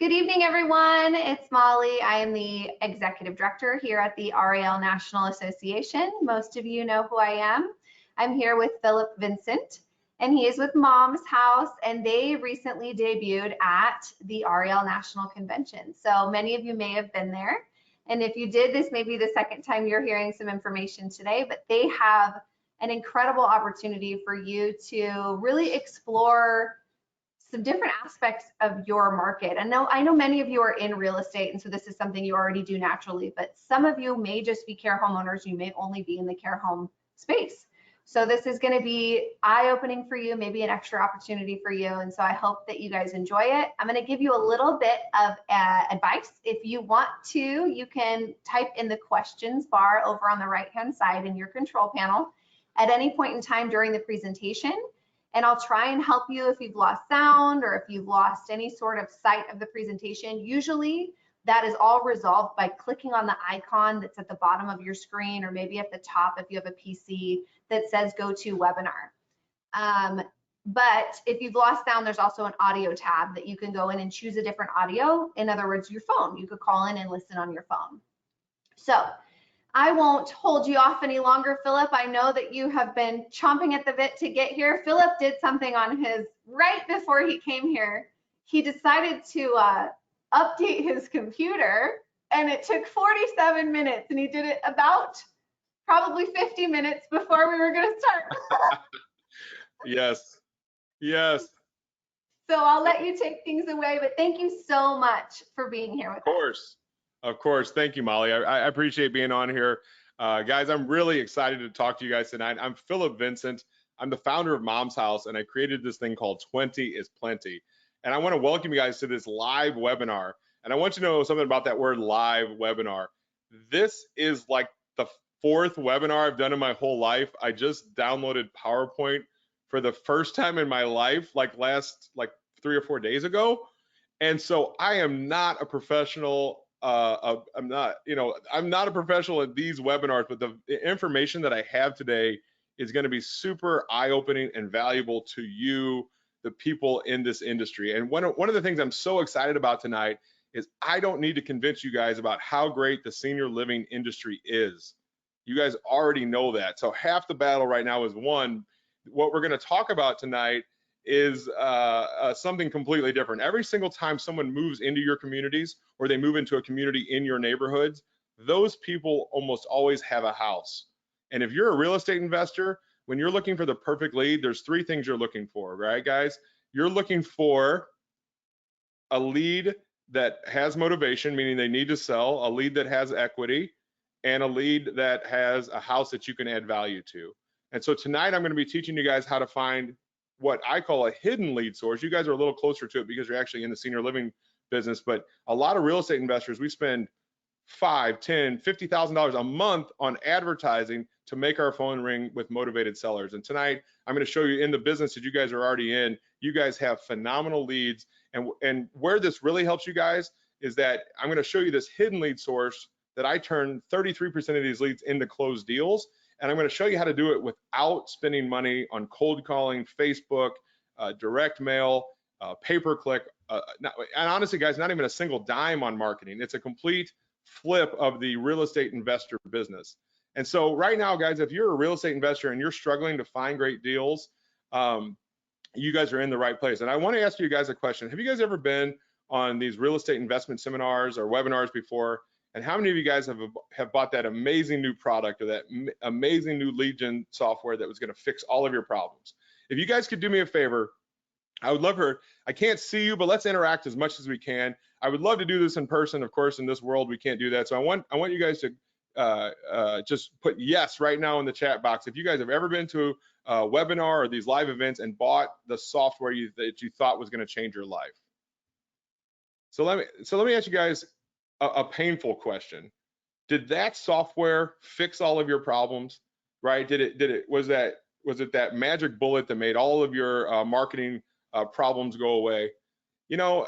Good evening, everyone. It's Molly. I am the Executive Director here at the RAL National Association. Most of you know who I am. I'm here with Philip Vincent, and he is with Mom's House, and they recently debuted at the RAL National Convention. So many of you may have been there. And if you did, this may be the second time you're hearing some information today, but they have an incredible opportunity for you to really explore some different aspects of your market. I know many of you are in real estate, and so this is something you already do naturally, but some of you may just be care homeowners. You may only be in the care home space. So this is going to be eye-opening for you, maybe an extra opportunity for you. And so I hope that you guys enjoy it. I'm going to give you a little bit of advice. If you want to, you can type in the questions bar over on the right-hand side in your control panel at any point in time during the presentation. And I'll try and help you if you've lost sound or if you've lost any sort of sight of the presentation. Usually that is all resolved by clicking on the icon that's at the bottom of your screen, or maybe at the top if you have a PC that says go to webinar. But if you've lost sound, there's also an audio tab that you can go in and choose a different audio. In other words, your phone. You could call in and listen on your phone. So I won't hold you off any longer, Philip. I know that you have been chomping at the bit to get here. Philip did something on his right before he came here. He decided to update his computer, and it took 47 minutes, and he did it about probably 50 minutes before we were going to start. Yes. So I'll let you take things away, but thank you so much for being here with us. Of course. Thank you, Molly. I appreciate being on here. Guys, I'm really excited to talk to you guys tonight. I'm Philip Vincent. I'm the founder of Mom's House, and I created this thing called 20 is Plenty. And I want to welcome you guys to this live webinar. And I want you to know something about that word live webinar. This is like the fourth webinar I've done in my whole life. I just downloaded PowerPoint for the first time in my life, like 3 or 4 days ago. And so I am not a professional. I'm not a professional at these webinars, but the information that I have today is going to be super eye-opening and valuable to you, the people in this industry. And one of the things I'm so excited about tonight is I don't need to convince you guys about how great the senior living industry is. You guys already know that. So half the battle right now is won. What we're going to talk about tonight is something completely different. Every single time someone moves into your communities or they move into a community in your neighborhoods, those people almost always have a house. And if you're a real estate investor, when you're looking for the perfect lead, there's 3 things you're looking for, right, guys? You're looking for a lead that has motivation, meaning they need to sell, a lead that has equity, and a lead that has a house that you can add value to. And so tonight I'm going to be teaching you guys how to find what I call a hidden lead source. You guys are a little closer to it because you're actually in the senior living business, but a lot of real estate investors, we spend $5, $10, $50,000 a month on advertising to make our phone ring with motivated sellers. And tonight, I'm going to show you in the business that you guys are already in, you guys have phenomenal leads. And where this really helps you guys is that I'm going to show you this hidden lead source that I turn 33% of these leads into closed deals. And I'm going to show you how to do it without spending money on cold calling, Facebook, direct mail, pay-per-click, and honestly, guys, not even a single dime on marketing. It's a complete flip of the real estate investor business. And so right now, guys, if you're a real estate investor and you're struggling to find great deals, you guys are in the right place. And I want to ask you guys a question. Have you guys ever been on these real estate investment seminars or webinars before? And how many of you guys have bought that amazing new product or that amazing new lead gen software that was going to fix all of your problems? If you guys could do me a favor, I would love I can't see you, but let's interact as much as we can. I would love to do this in person. Of course, in this world, we can't do that. So I want you guys to just put yes right now in the chat box. If you guys have ever been to a webinar or these live events and bought the software that you thought was going to change your life. So let me ask you guys a painful question. Did that software fix all of your problems? Right? Was it that magic bullet that made all of your marketing problems go away? You know,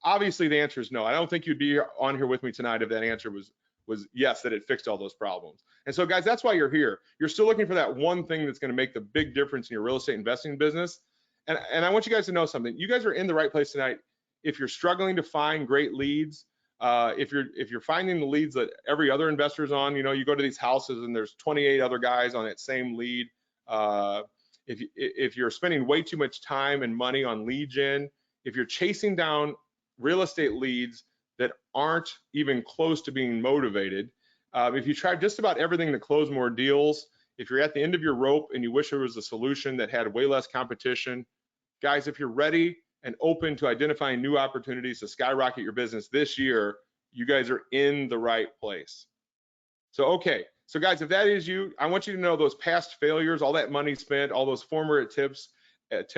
obviously the answer is no. I don't think you'd be on here with me tonight if that answer was yes, that it fixed all those problems. And so guys, that's why you're here. You're still looking for that one thing that's going to make the big difference in your real estate investing business. And I want you guys to know something. You guys are in the right place tonight. if you're struggling to find great leads, if you're finding the leads that every other investor is on, you go to these houses and there's 28 other guys on that same lead. If you're spending way too much time and money on lead gen, if you're chasing down real estate leads that aren't even close to being motivated, if you try just about everything to close more deals, if you're at the end of your rope and you wish there was a solution that had way less competition, guys, if you're ready and open to identifying new opportunities to skyrocket your business this year, you guys are in the right place. So, okay. So guys, if that is you, I want you to know those past failures, all that money spent, all those former attempts at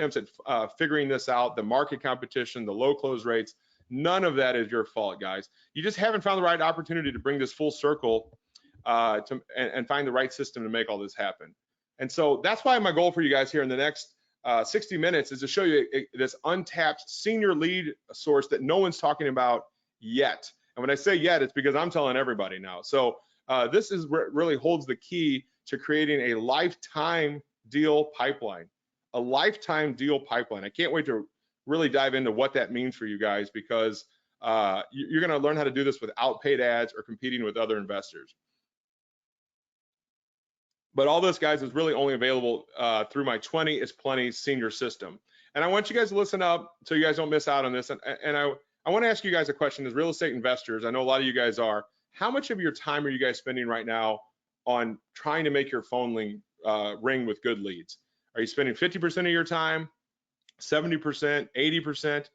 figuring this out, the market competition, the low close rates, none of that is your fault, guys. You just haven't found the right opportunity to bring this full circle and find the right system to make all this happen. And so that's why my goal for you guys here in the next 60 minutes is to show you this untapped senior lead source that no one's talking about yet. And when I say yet, it's because I'm telling everybody now. So this is what really holds the key to creating a lifetime deal pipeline. A lifetime deal pipeline. I can't wait to really dive into what that means for you guys, because you're going to learn how to do this without paid ads or competing with other investors. But all this, guys, is really only available through my 20 is Plenty senior system. And I want you guys to listen up so you guys don't miss out on this. And I want to ask you guys a question as real estate investors. I know a lot of you guys are. How much of your time are you guys spending right now on trying to make your phone ring with good leads? Are you spending 50% of your time, 70%, 80%?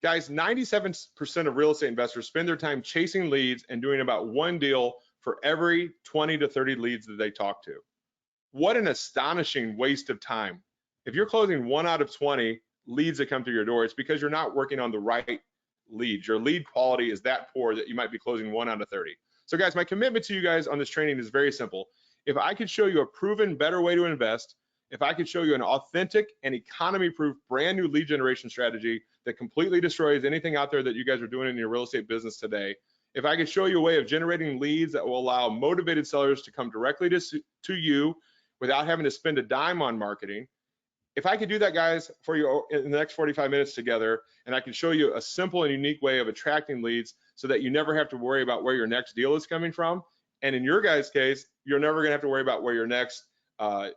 Guys, 97% of real estate investors spend their time chasing leads and doing about one deal for every 20 to 30 leads that they talk to. What an astonishing waste of time. If you're closing 1 out of 20 leads that come through your door, it's because you're not working on the right leads. Your lead quality is that poor that you might be closing 1 out of 30. So guys, my commitment to you guys on this training is very simple. If I could show you a proven better way to invest, if I could show you an authentic and economy-proof brand new lead generation strategy that completely destroys anything out there that you guys are doing in your real estate business today, if I could show you a way of generating leads that will allow motivated sellers to come directly to you without having to spend a dime on marketing, if I could do that, guys, for you in the next 45 minutes together, and I can show you a simple and unique way of attracting leads so that you never have to worry about where your next deal is coming from, and in your guys' case, you're never gonna have to worry about where your next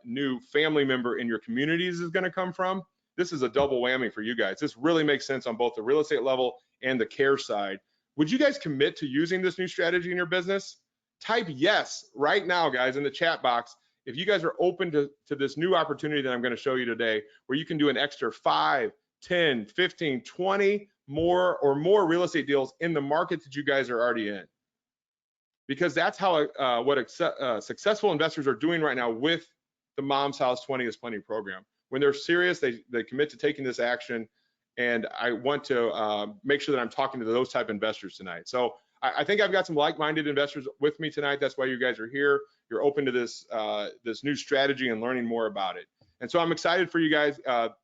new family member in your communities is gonna come from, this is a double whammy for you guys. This really makes sense on both the real estate level and the care side. Would you guys commit to using this new strategy in your business? Type yes right now, guys, in the chat box if you guys are open to this new opportunity that I'm going to show you today, where you can do an extra 5, 10, 15, 20 more real estate deals in the market that you guys are already in. Because that's how successful investors are doing right now with the Mom's House 20 is Plenty program. When they're serious, they commit to taking this action. And I want to make sure that I'm talking to those type of investors tonight. So I think I've got some like-minded investors with me tonight. That's why you guys are here. You're open to this this new strategy and learning more about it. And so I'm excited for you guys.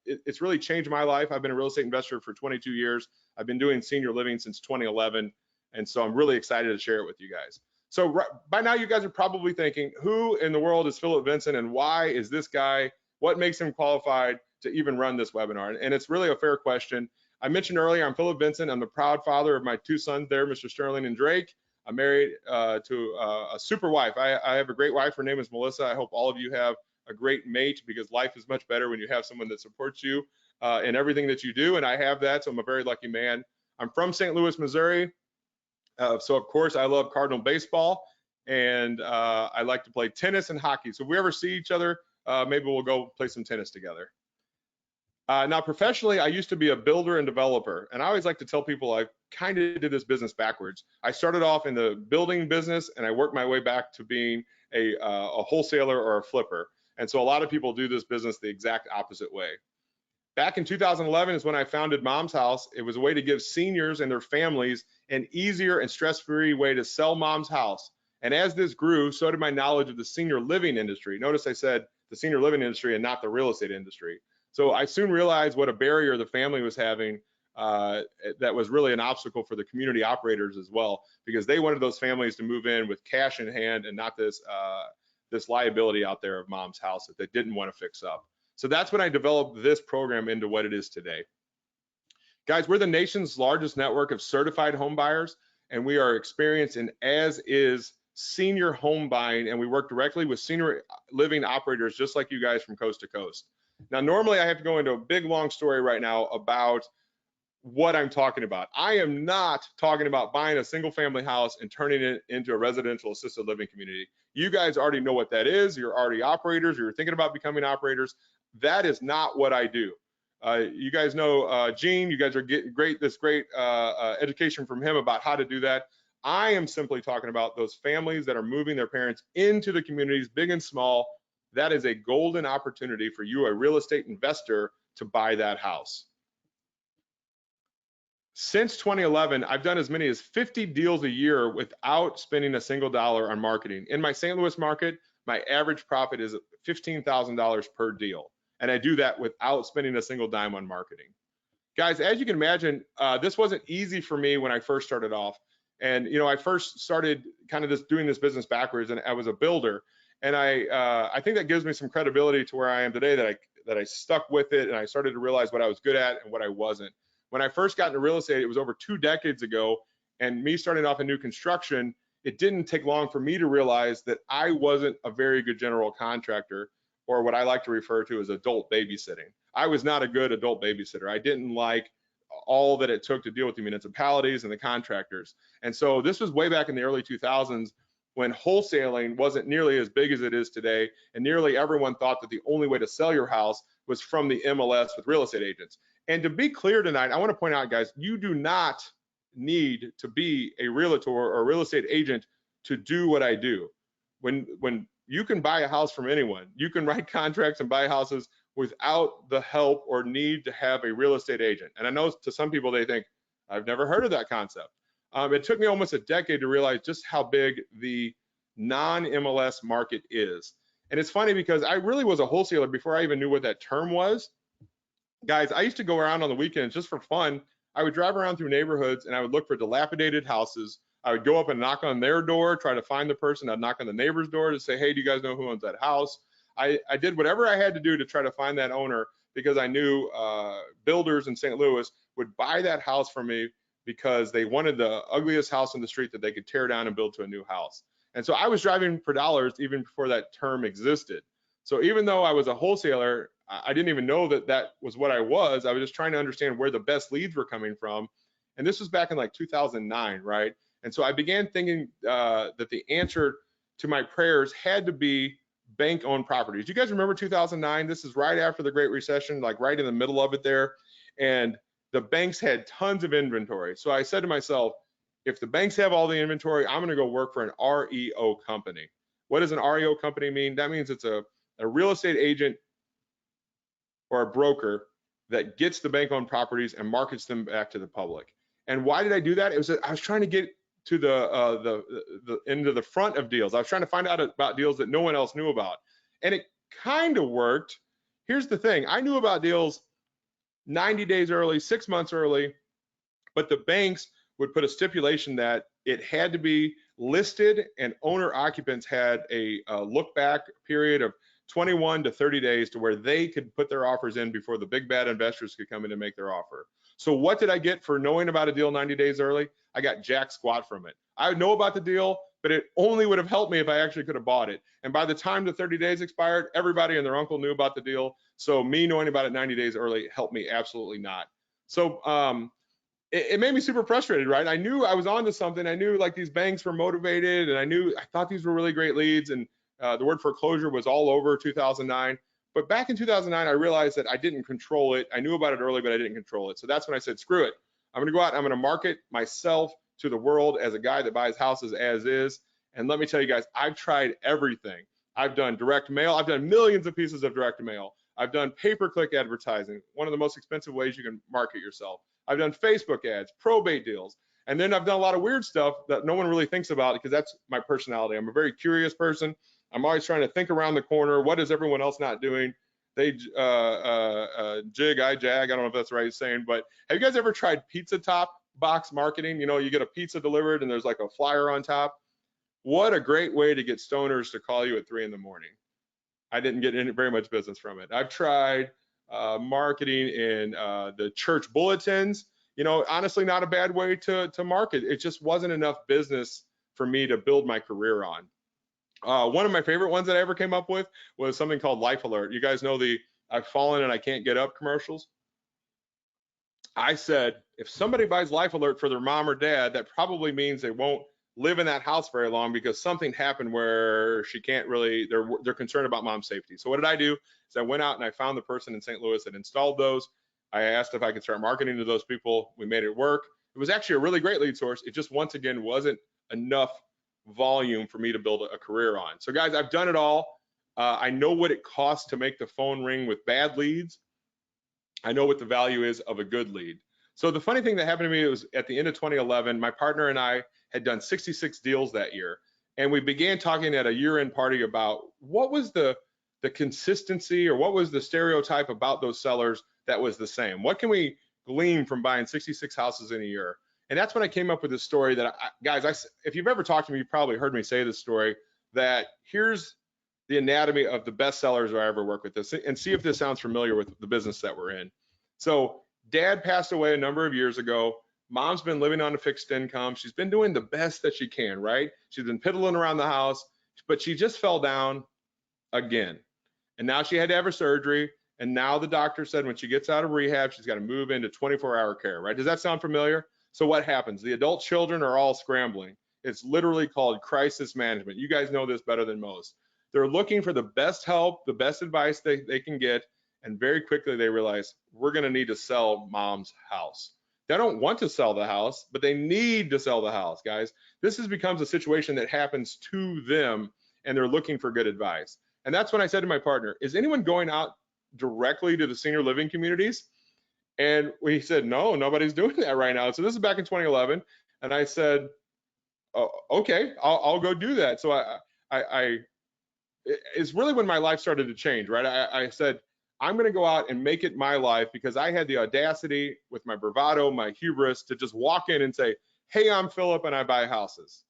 It's really changed my life. I've been a real estate investor for 22 years. I've been doing senior living since 2011. And so I'm really excited to share it with you guys. So by now you guys are probably thinking, who in the world is Philip Vincent and why is this guy, what makes him qualified to even run this webinar? And it's really a fair question. I mentioned earlier, I'm Philip Vincent. I'm the proud father of my 2 sons there, Mr. Sterling and Drake. I'm married to a super wife. I have a great wife. Her name is Melissa. I hope all of you have a great mate, because life is much better when you have someone that supports you in everything that you do. And I have that, so I'm a very lucky man. I'm from St. Louis, Missouri. So of course I love Cardinal baseball, and I like to play tennis and hockey. So if we ever see each other, maybe we'll go play some tennis together. Now, professionally, I used to be a builder and developer, and I always like to tell people I kind of did this business backwards. I started off in the building business, and I worked my way back to being a wholesaler or a flipper. And so a lot of people do this business the exact opposite way. Back in 2011 is when I founded Mom's House. It was a way to give seniors and their families an easier and stress-free way to sell Mom's House. And as this grew, so did my knowledge of the senior living industry. Notice I said the senior living industry and not the real estate industry. So I soon realized what a barrier the family was having that was really an obstacle for the community operators as well, because they wanted those families to move in with cash in hand and not this this liability out there of Mom's House that they didn't want to fix up. So that's when I developed this program into what it is today. Guys, we're the nation's largest network of certified home buyers, and we are experienced in as-is senior home buying, and we work directly with senior living operators just like you guys from coast to coast. Now, normally I have to go into a big, long story right now about what I'm talking about. I am not talking about buying a single family house and turning it into a residential assisted living community. You guys already know what that is. You're already operators. You're thinking about becoming operators. That is not what I do. You guys know Gene. You guys are getting this great education from him about how to do that. I am simply talking about those families that are moving their parents into the communities, big and small. That is a golden opportunity for you, a real estate investor, to buy that house. Since 2011, I've done as many as 50 deals a year without spending a single dollar on marketing. In my St. Louis market, my average profit is $15,000 per deal. And I do that without spending a single dime on marketing. Guys, as you can imagine, this wasn't easy for me when I first started off. And I first started kind of doing this business backwards, and I was a builder. And I think that gives me some credibility to where I am today, that I stuck with it, and I started to realize what I was good at and what I wasn't. When I first got into real estate, it was over 2 decades ago, and me starting off in new construction, it didn't take long for me to realize that I wasn't a very good general contractor, or what I like to refer to as adult babysitting. I was not a good adult babysitter. I didn't like all that it took to deal with the municipalities and the contractors. And so this was way back in the early 2000s, when wholesaling wasn't nearly as big as it is today, and nearly everyone thought that the only way to sell your house was from the MLS with real estate agents. And to be clear tonight, I want to point out, guys, you do not need to be a realtor or a real estate agent to do what I do. When you can buy a house from anyone, you can write contracts and buy houses without the help or need to have a real estate agent. And I know to some people, they think, I've never heard of that concept. It took me almost a decade to realize just how big the non-MLS market is. And it's funny because I really was a wholesaler before I even knew what that term was. Guys, I used to go around on the weekends just for fun. I would drive around through neighborhoods and I would look for dilapidated houses. I would go up and knock on their door, try to find the person. I'd knock on the neighbor's door to say, hey, do you guys know who owns that house? I did whatever I had to do to try to find that owner, because I knew builders in St. Louis would buy that house from me because they wanted the ugliest house on the street that they could tear down and build to a new house. And so I was driving for dollars even before that term existed. So even though I was a wholesaler, I didn't even know that that was what I was. I was just trying to understand where the best leads were coming from. And this was back in like 2009, right? And so I began thinking that the answer to my prayers had to be bank-owned properties. Do you guys remember 2009? This is right after the Great Recession, like right in the middle of it there. And the banks had tons of inventory. So I said to myself, if the banks have all the inventory, I'm going to go work for an REO company. What does an REO company mean? That means it's a real estate agent or a broker that gets the bank-owned properties and markets them back to the public. And why did I do that? It was I was trying to get to the into the front of deals. I was trying to find out about deals that no one else knew about, and it kind of worked. Here's the thing: I knew about deals 90 days early, 6 months early, but the banks would put a stipulation that it had to be listed, and owner occupants had a look back period of 21 to 30 days to where they could put their offers in before the big bad investors could come in and make their offer. So what did I get for knowing about a deal 90 days early? I got jack squat from it. I would know about the deal, but it only would have helped me if I actually could have bought it. And by the time the 30 days expired, everybody and their uncle knew about the deal. So me knowing about it 90 days early helped me absolutely not. So it made me super frustrated, right? I knew I was onto something. I knew like these banks were motivated, and I thought these were really great leads, and the word foreclosure was all over 2009. But back in 2009, I realized that I didn't control it. I knew about it early, but I didn't control it. So that's when I said, screw it. I'm going to go out and I'm going to market myself to the world as a guy that buys houses as is. And let me tell you guys, I've tried everything. I've done direct mail. I've done millions of pieces of direct mail. I've done pay-per-click advertising, one of the most expensive ways you can market yourself. I've done Facebook ads, probate deals. And then I've done a lot of weird stuff that no one really thinks about, because that's my personality. I'm a very curious person. I'm always trying to think around the corner. What is everyone else not doing? They jig, I jag. I don't know if that's the right saying, but have you guys ever tried pizza top box marketing? You know, you get a pizza delivered and there's like a flyer on top. What a great way to get stoners to call you at 3 in the morning. I didn't get very much business from it. I've tried marketing in the church bulletins. you know, honestly, not a bad way to market. It just wasn't enough business for me to build my career on. One of my favorite ones that I ever came up with was something called Life Alert. You guys know the I've fallen and I can't get up commercials. I said, if somebody buys Life Alert for their mom or dad, that probably means they won't live in that house very long because something happened where she can't really, they're concerned about mom's safety. So what did I do? Is I went out and I found the person in St. Louis that installed those. I asked if I could start marketing to those people. We made it work. It was actually a really great lead source. It just, once again, wasn't enough volume for me to build a career on. So guys, I've done it all. I know what it costs to make the phone ring with bad leads. I know what the value is of a good lead. So the funny thing that happened to me was at the end of 2011, my partner and I had done 66 deals that year. And we began talking at a year-end party about what was the consistency or what was the stereotype about those sellers that was the same. What can we glean from buying 66 houses in a year? And that's when I came up with this story that, if you've ever talked to me, you've probably heard me say this story, that here's the anatomy of the best sellers I ever worked with this, and see if this sounds familiar with the business that we're in. So dad passed away a number of years ago. Mom's been living on a fixed income. She's been doing the best that she can, right? She's been piddling around the house, but she just fell down again. And now she had to have her surgery. And now the doctor said when she gets out of rehab, she's got to move into 24-hour care, right? Does that sound familiar? So what happens? The adult children are all scrambling. It's literally called crisis management. You guys know this better than most. They're looking for the best help, the best advice they can get, and very quickly they realize we're going to need to sell mom's house. They don't want to sell the house, but they need to sell the house, guys. This becomes a situation that happens to them, and they're looking for good advice. And that's when I said to my partner, is anyone going out directly to the senior living communities? And we said, no, nobody's doing that right now. So this is back in 2011. And I said, oh, okay, I'll go do that. So it's really when my life started to change, right? I said, I'm going to go out and make it my life because I had the audacity with my bravado, my hubris to just walk in and say, hey, I'm Philip and I buy houses.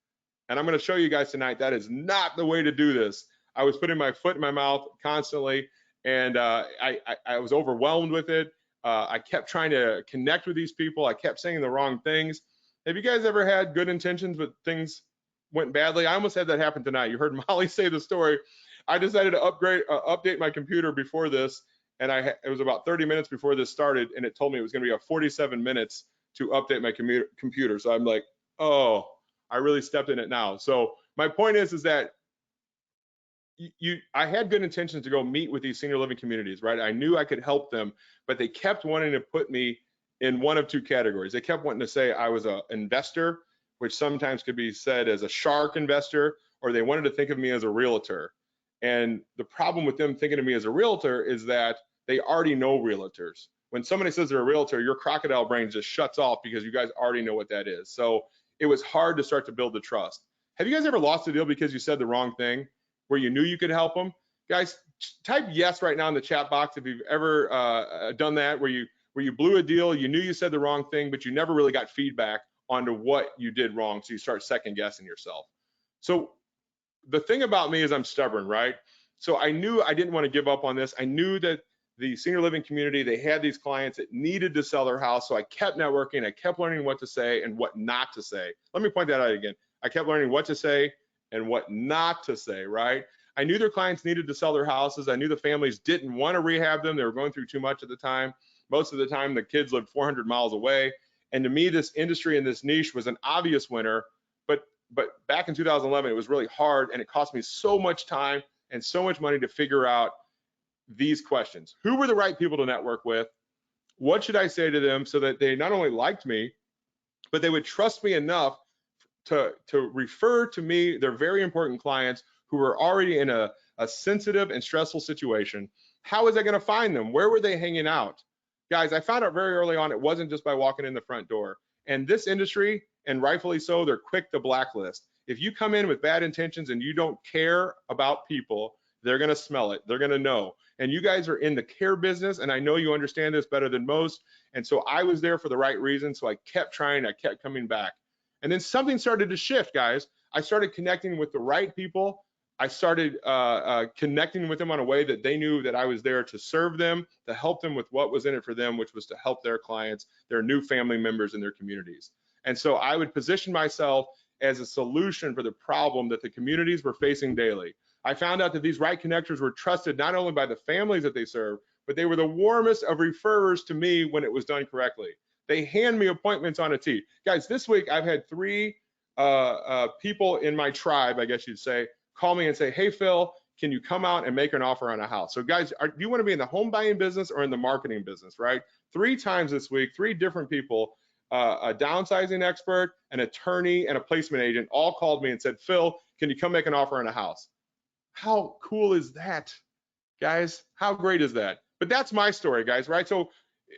And I'm going to show you guys tonight that is not the way to do this. I was putting my foot in my mouth constantly, and I was overwhelmed with it. I kept trying to connect with these people. I kept saying the wrong things. Have you guys ever had good intentions but things went badly? I almost had that happen tonight. You heard Molly say the story. I decided to update my computer before this, and it was about 30 minutes before this started, and it told me it was going to be 47 minutes to update my computer. So I'm like, oh, I really stepped in it now. So my point is that I had good intentions to go meet with these senior living communities, right? I knew I could help them, but they kept wanting to put me in one of two categories. They kept wanting to say I was an investor, which sometimes could be said as a shark investor, or they wanted to think of me as a realtor. And the problem with them thinking of me as a realtor is that they already know realtors. When somebody says they're a realtor, your crocodile brain just shuts off because you guys already know what that is. So it was hard to start to build the trust. Have you guys ever lost a deal because you said the wrong thing, where you knew you could help them? Guys, type yes right now in the chat box if you've ever done that, where you blew a deal, you knew you said the wrong thing, but you never really got feedback onto what you did wrong, so you start second guessing yourself. So the thing about me is I'm stubborn, right? So I knew I didn't want to give up on this. I knew that the senior living community, they had these clients that needed to sell their house, so I kept networking, I kept learning what to say and what not to say. Let me point that out again. I kept learning what to say and what not to say, right? I knew their clients needed to sell their houses. I knew the families didn't want to rehab them. They were going through too much at the time. Most of the time, the kids lived 400 miles away. And to me, this industry and this niche was an obvious winner. But back in 2011, it was really hard, and it cost me so much time and so much money to figure out these questions. Who were the right people to network with? What should I say to them so that they not only liked me, but they would trust me enough to refer to me their very important clients who were already in a sensitive and stressful situation? How was I going to find them? Where were they hanging out? Guys, I found out very early on it wasn't just by walking in the front door. And this industry, and rightfully so, they're quick to blacklist. If you come in with bad intentions and you don't care about people, they're going to smell it. They're going to know. And you guys are in the care business, and I know you understand this better than most. And so I was there for the right reason. So I kept trying. I kept coming back. And then something started to shift, guys. I started connecting with the right people I started connecting with them on a way that they knew that I was there to serve them, to help them with what was in it for them, which was to help their clients, their new family members in their communities. And so I would position myself as a solution for the problem that the communities were facing daily. I found out that these right connectors were trusted not only by the families that they serve, but they were the warmest of referrers to me when it was done correctly. They hand me appointments on a tee. Guys, this week I've had 3 people in my tribe, I guess you'd say, call me and say, hey, Phil, can you come out and make an offer on a house? So guys, do you want to be in the home buying business or in the marketing business, right? 3 times this week, 3 different people, a downsizing expert, an attorney, and a placement agent all called me and said, Phil, can you come make an offer on a house? How cool is that, guys? How great is that? But that's my story, guys, right? So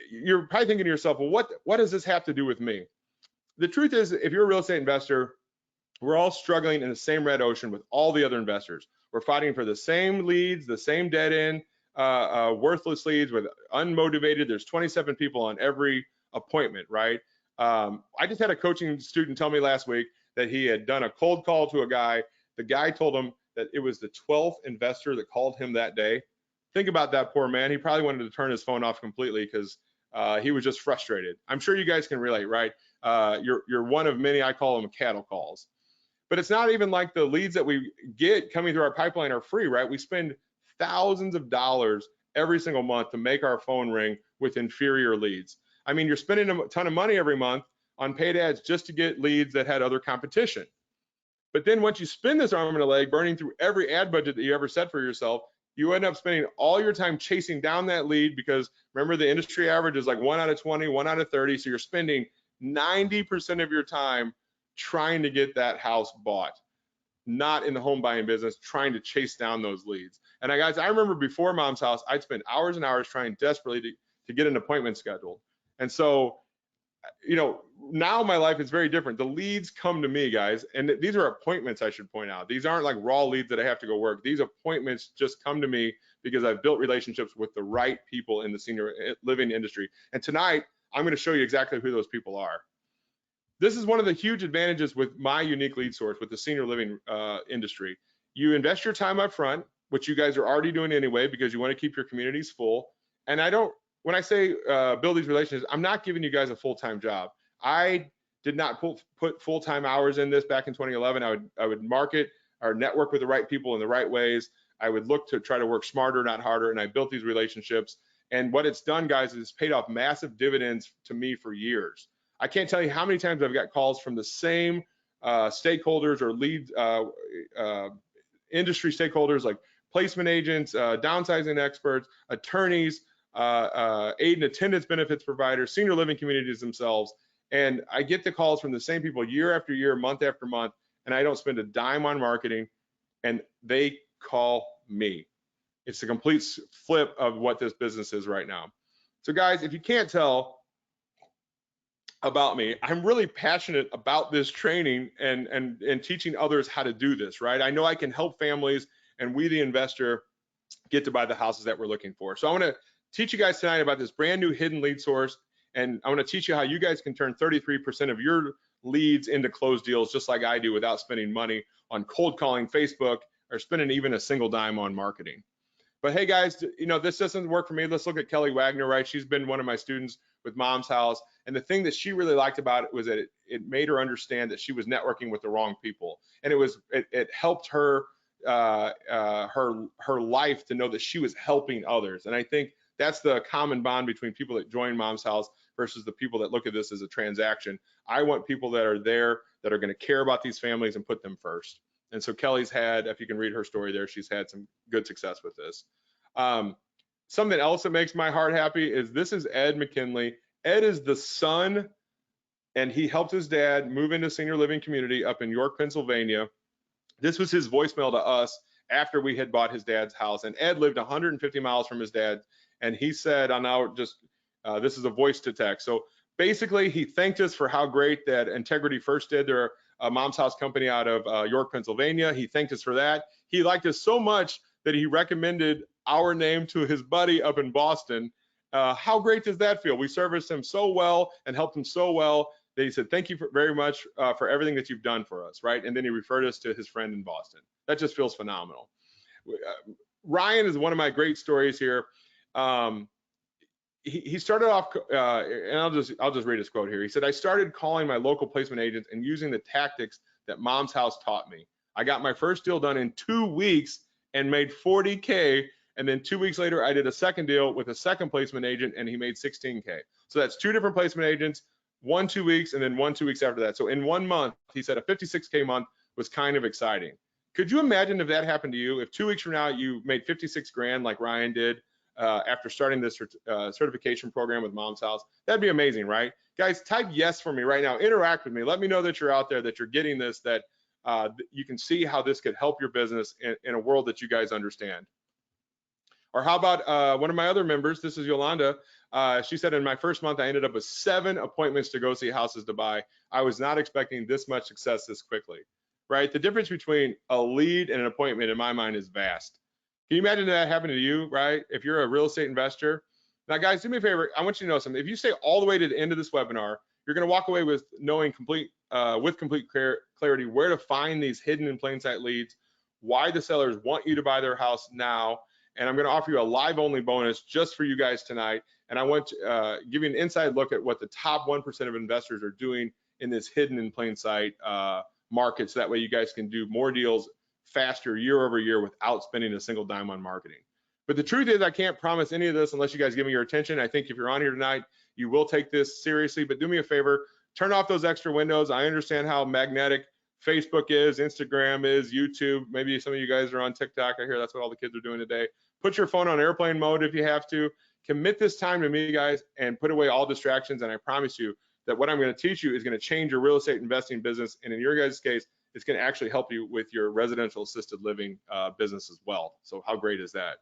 you're probably thinking to yourself, well, what does this have to do with me? The truth is, if you're a real estate investor, we're all struggling in the same red ocean with all the other investors. We're fighting for the same leads, the same dead end, worthless leads with unmotivated. There's 27 people on every appointment, right? I just had a coaching student tell me last week that he had done a cold call to a guy. The guy told him that it was the 12th investor that called him that day. Think about that poor man. He probably wanted to turn his phone off completely because he was just frustrated. I'm sure you guys can relate, right? You're one of many, I call them cattle calls. But it's not even like the leads that we get coming through our pipeline are free, right? We spend thousands of dollars every single month to make our phone ring with inferior leads. I mean, you're spending a ton of money every month on paid ads just to get leads that had other competition. But then once you spin this arm and a leg, burning through every ad budget that you ever set for yourself, you end up spending all your time chasing down that lead because remember the industry average is like 1 out of 20, 1 out of 30. So you're spending 90% of your time trying to get that house bought, not in the home buying business, trying to chase down those leads. And guys, I remember before Mom's House, I'd spend hours and hours trying desperately to get an appointment scheduled. And so, you know, now my life is very different. The leads come to me, guys, and these are appointments, I should point out. These aren't like raw leads that I have to go work. These appointments just come to me because I've built relationships with the right people in the senior living industry. And tonight, I'm going to show you exactly who those people are. This is one of the huge advantages with my unique lead source with the senior living industry. You invest your time up front, which you guys are already doing anyway because you want to keep your communities full. And when I say build these relationships, I'm not giving you guys a full-time job. I did not put full-time hours in this back in 2011. I would market or network with the right people in the right ways. I would look to try to work smarter, not harder. And I built these relationships. And what it's done, guys, is it's paid off massive dividends to me for years. I can't tell you how many times I've got calls from the same stakeholders or lead industry stakeholders like placement agents, downsizing experts, attorneys, aid and attendance benefits providers, senior living communities themselves. And I get the calls from the same people year after year, month after month, and I don't spend a dime on marketing, and they call me. It's a complete flip of what this business is right now. So guys, if you can't tell about me, I'm really passionate about this training and teaching others how to do this, right? I know I can help families and we, the investor, get to buy the houses that we're looking for. So I want to teach you guys tonight about this brand new hidden lead source. And I want to teach you how you guys can turn 33% of your leads into closed deals, just like I do, without spending money on cold calling, Facebook, or spending even a single dime on marketing. But hey guys, you know, this doesn't work for me. Let's look at Kelly Wagner, right? She's been one of my students with Mom's House. And the thing that she really liked about it was that it made her understand that she was networking with the wrong people. And it helped her her life to know that she was helping others. And I think that's the common bond between people that join Mom's House versus the people that look at this as a transaction. I want people that are there that are going to care about these families and put them first. And so Kelly's had, if you can read her story there, she's had some good success with this. Something else that makes my heart happy is this is Ed McKinley. Ed is the son, and he helped his dad move into senior living community up in York, Pennsylvania. This was his voicemail to us after we had bought his dad's house. And Ed lived 150 miles from his dad. And he said, this is a voice to text. So basically, he thanked us for how great that Integrity First did. They're a Mom's House company out of York, Pennsylvania. He thanked us for that. He liked us so much that he recommended our name to his buddy up in Boston. How great does that feel? We serviced him so well and helped him so well They said, thank you very much for everything that you've done for us, right? And then he referred us to his friend in Boston. That just feels phenomenal. Ryan is one of my great stories here. He started off, and I'll just read his quote here. He said, I started calling my local placement agents and using the tactics that Mom's House taught me. I got my first deal done in 2 weeks and made 40K. And then 2 weeks later, I did a second deal with a second placement agent and he made 16K. So that's 2 different placement agents, 1 2 weeks, and then 1 2 weeks after that. So in 1 month, he said a 56K month was kind of exciting. Could you imagine if that happened to you? If 2 weeks from now you made 56 grand like Ryan did after starting this certification program with Mom's House? That'd be amazing, right? Guys, type yes for me right now. Interact with me. Let me know that you're out there, that you're getting this, that you can see how this could help your business in a world that you guys understand. Or how about one of my other members? This is Yolanda. She said, in my first month, I ended up with 7 appointments to go see houses to buy. I was not expecting this much success this quickly, right? The difference between a lead and an appointment in my mind is vast. Can you imagine that happening to you, right? If you're a real estate investor. Now, guys, do me a favor. I want you to know something. If you stay all the way to the end of this webinar, you're going to walk away with knowing complete clarity where to find these hidden in plain sight leads, why the sellers want you to buy their house now. And I'm going to offer you a live only bonus just for you guys tonight. And I want to give you an inside look at what the top 1% of investors are doing in this hidden in plain sight market. So that way you guys can do more deals faster year over year without spending a single dime on marketing. But the truth is, I can't promise any of this unless you guys give me your attention. I think if you're on here tonight, you will take this seriously. But do me a favor, turn off those extra windows. I understand how magnetic Facebook is, Instagram is, YouTube. Maybe some of you guys are on TikTok. I hear that's what all the kids are doing today. Put your phone on airplane mode if you have to. Commit this time to me, guys, and put away all distractions. And I promise you that what I'm going to teach you is going to change your real estate investing business. And in your guys' case, it's going to actually help you with your residential assisted living business as well. So how great is that?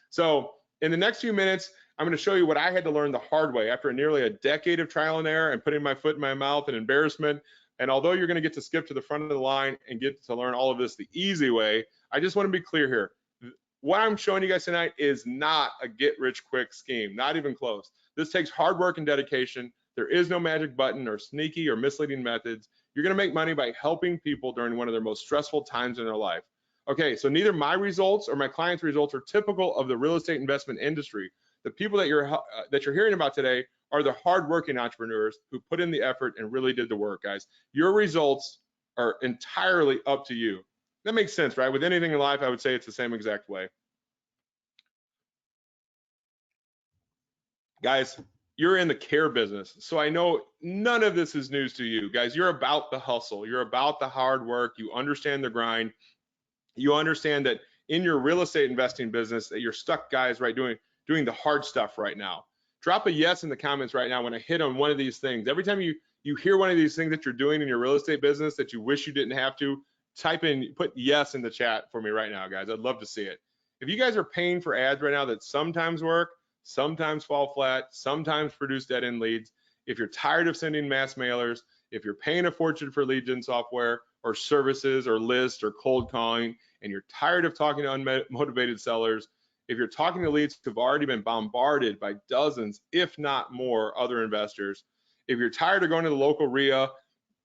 So in the next few minutes, I'm going to show you what I had to learn the hard way after nearly a decade of trial and error and putting my foot in my mouth and embarrassment. And although you're going to get to skip to the front of the line and get to learn all of this the easy way, I just want to be clear here. What I'm showing you guys tonight is not a get rich quick scheme, not even close. This takes hard work and dedication. There is no magic button or sneaky or misleading methods. You're going to make money by helping people during one of their most stressful times in their life. Okay, so neither my results or my clients' results are typical of the real estate investment industry. The people that you're hearing about today are the hardworking entrepreneurs who put in the effort and really did the work, guys. Your results are entirely up to you. That makes sense, right? With anything in life, I would say it's the same exact way. Guys, you're in the care business, so I know none of this is news to you. Guys, you're about the hustle. You're about the hard work. You understand the grind. You understand that in your real estate investing business that you're stuck, guys, right, doing the hard stuff right now. Drop a yes in the comments right now when I hit on one of these things. Every time you hear one of these things that you're doing in your real estate business that you wish you didn't have to, put yes in the chat for me right now, guys. I'd love to see it. If you guys are paying for ads right now that sometimes work, sometimes fall flat, sometimes produce dead-end leads, if you're tired of sending mass mailers, if you're paying a fortune for lead gen software or services or lists or cold calling, and you're tired of talking to unmotivated sellers, if you're talking to leads who've already been bombarded by dozens, if not more, other investors, if you're tired of going to the local RIA,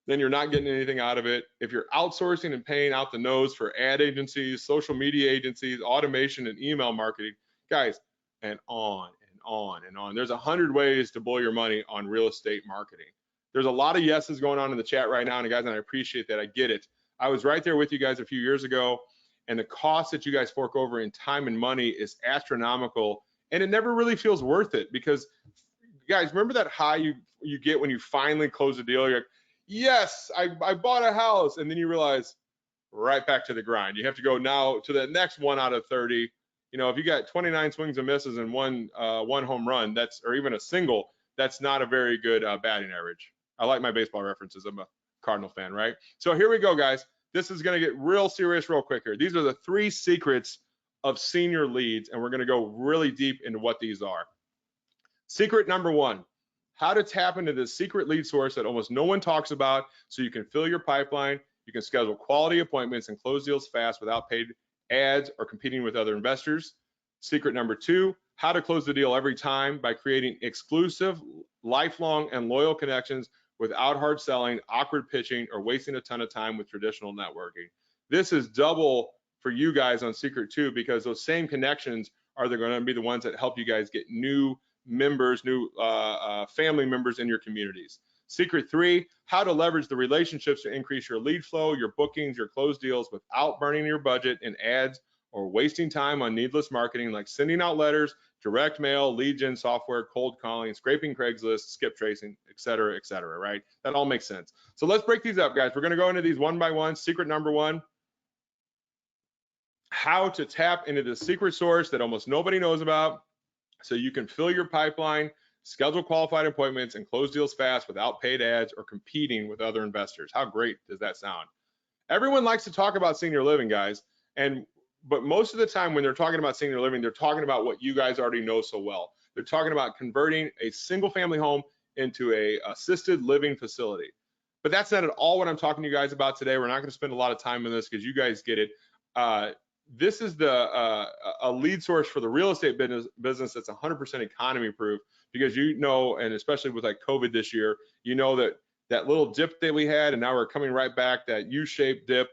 then you're not getting anything out of it. If you're outsourcing and paying out the nose for ad agencies, social media agencies, automation and email marketing, guys, and on and on and on. There's 100 ways to blow your money on real estate marketing. There's a lot of yeses going on in the chat right now, and guys, and I appreciate that. I get it. I was right there with you guys a few years ago, and the cost that you guys fork over in time and money is astronomical, and it never really feels worth it because, guys, remember that high you get when you finally close a deal? You're like, yes, I bought a house, and then you realize right back to the grind. You have to go now to the next 1 out of 30. You know, if you got 29 swings and misses and one home run, or even a single, that's not a very good batting average. I like my baseball references. I'm a Cardinal fan, right? So here we go, guys. This is going to get real serious real quick here. These are the 3 secrets of senior leads, and we're going to go really deep into what these are. Secret number 1, how to tap into this secret lead source that almost no one talks about so you can fill your pipeline, you can schedule quality appointments and close deals fast without paid ads or competing with other investors. Secret number 2, how to close the deal every time by creating exclusive, lifelong, and loyal connections without hard selling, awkward pitching, or wasting a ton of time with traditional networking. This is double for you guys on Secret 2 because those same connections are going to be the ones that help you guys get new members, new family members in your communities. Secret 3, how to leverage the relationships to increase your lead flow, your bookings, your closed deals without burning your budget in ads or wasting time on needless marketing like sending out letters, direct mail, lead gen software, cold calling, scraping Craigslist, skip tracing, et cetera, right? That all makes sense. So let's break these up, guys. We're going to go into these one by one. Secret number 1, how to tap into the secret source that almost nobody knows about so you can fill your pipeline, schedule qualified appointments, and close deals fast without paid ads or competing with other investors. How great does that sound? Everyone likes to talk about senior living, guys, but most of the time when they're talking about senior living, they're talking about what you guys already know so well. They're talking about converting a single family home into a assisted living facility. But that's not at all what I'm talking to you guys about today. We're not going to spend a lot of time on this because you guys get it. This is a lead source for the real estate business that's 100% economy proof, because you know, and especially with like COVID this year, you know that little dip that we had, and now we're coming right back, that U-shaped dip,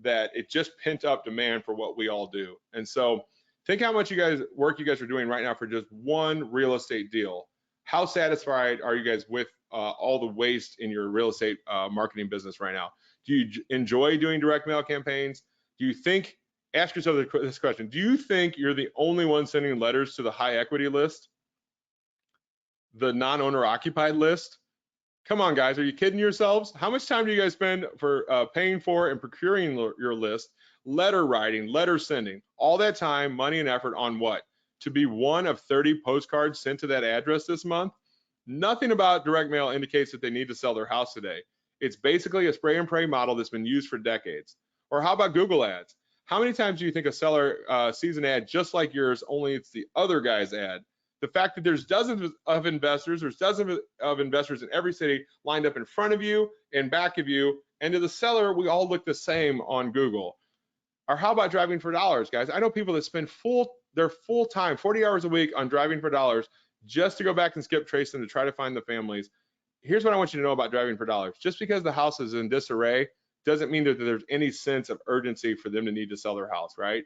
that it just pent up demand for what we all do. And so think how much work you guys are doing right now for just one real estate deal. How satisfied are you guys with all the waste in your real estate marketing business right now? Do you enjoy doing direct mail campaigns? Do you think, ask yourself this question, do you think you're the only one sending letters to the high equity list, the non-owner occupied list? Come on, guys, are you kidding yourselves? How much time do you guys spend for paying for and procuring your list, letter writing, letter sending, all that time, money, and effort on what? To be one of 30 postcards sent to that address this month? Nothing about direct mail indicates that they need to sell their house today. It's basically a spray and pray model that's been used for decades. Or how about Google ads? How many times do you think a seller sees an ad just like yours, only it's the other guy's ad? The fact that there's dozens of investors, there's dozens of investors in every city lined up in front of you and back of you, and to the seller, we all look the same on Google. Or how about driving for dollars, guys? I know people that spend their full time, 40 hours a week on driving for dollars just to go back and skip trace them to try to find the families. Here's what I want you to know about driving for dollars. Just because the house is in disarray doesn't mean that there's any sense of urgency for them to need to sell their house, right?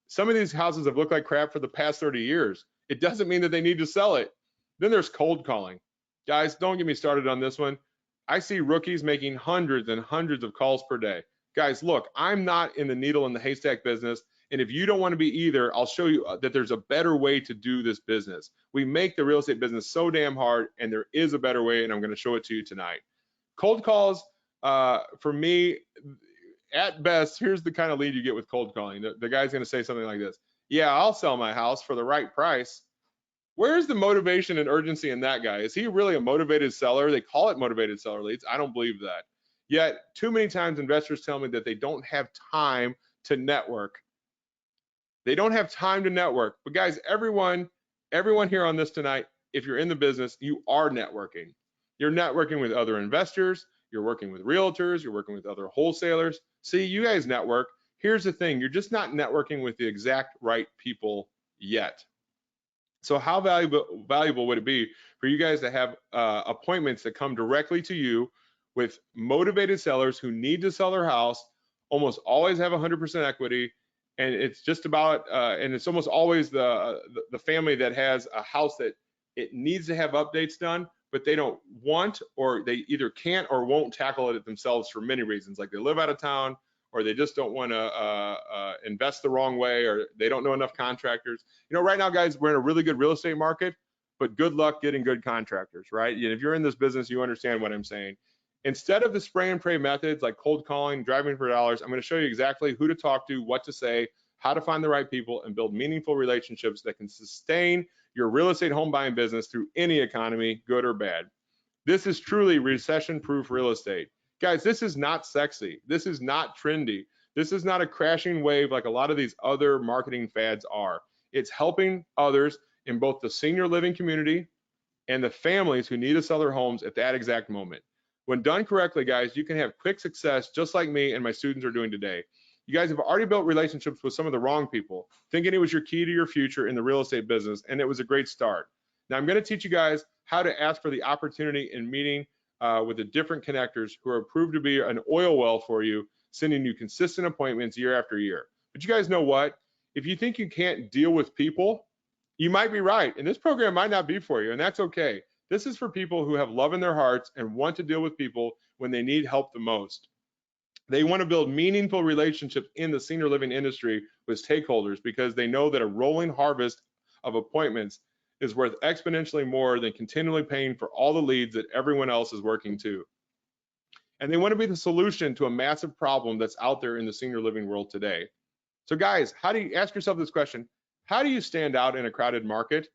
Some of these houses have looked like crap for the past 30 years. It doesn't mean that they need to sell it. Then there's cold calling. Guys, don't get me started on this one. I see rookies making hundreds and hundreds of calls per day. Guys, look, I'm not in the needle in the haystack business. And if you don't want to be either, I'll show you that there's a better way to do this business. We make the real estate business so damn hard, and there is a better way, and I'm going to show it to you tonight. Cold calls, for me, at best, here's the kind of lead you get with cold calling. The guy's going to say something like this. Yeah, I'll sell my house for the right price. Where's the motivation and urgency in that guy? Is he really a motivated seller? They call it motivated seller leads. I don't believe that. Yet, too many times investors tell me that they don't have time to network. They don't have time to network. But guys, everyone here on this tonight, if you're in the business, you are networking. You're networking with other investors. You're working with realtors. You're working with other wholesalers. See, you guys network. Here's the thing. You're just not networking with the exact right people yet. So how valuable would it be for you guys to have appointments that come directly to you with motivated sellers who need to sell their house, almost always have 100% equity, and it's just about, and it's almost always the family that has a house that it needs to have updates done, but they don't want, or they either can't or won't tackle it themselves for many reasons, like they live out of town, or they just don't want to invest the wrong way, or they don't know enough contractors. You know, right now, guys, we're in a really good real estate market, but good luck getting good contractors, right? If you're in this business, you understand what I'm saying. Instead of the spray and pray methods like cold calling, driving for dollars, I'm going to show you exactly who to talk to, what to say, how to find the right people, and build meaningful relationships that can sustain your real estate home buying business through any economy, good or bad. This is truly recession-proof real estate. Guys, this is not sexy. This is not trendy. This is not a crashing wave like a lot of these other marketing fads are. It's helping others in both the senior living community and the families who need to sell their homes at that exact moment. When done correctly, guys, you can have quick success just like me and my students are doing today. You guys have already built relationships with some of the wrong people, thinking it was your key to your future in the real estate business, and it was a great start. Now I'm going to teach you guys how to ask for the opportunity in meeting with the different connectors who are proved to be an oil well for you, sending you consistent appointments year after year. But you guys know what? If you think you can't deal with people, you might be right, and this program might not be for you, and that's okay. This is for people who have love in their hearts and want to deal with people when they need help the most. They want to build meaningful relationships in the senior living industry with stakeholders because they know that a rolling harvest of appointments is worth exponentially more than continually paying for all the leads that everyone else is working to. And they want to be the solution to a massive problem that's out there in the senior living world today. So guys, how do you ask yourself this question? How do you stand out in a crowded market?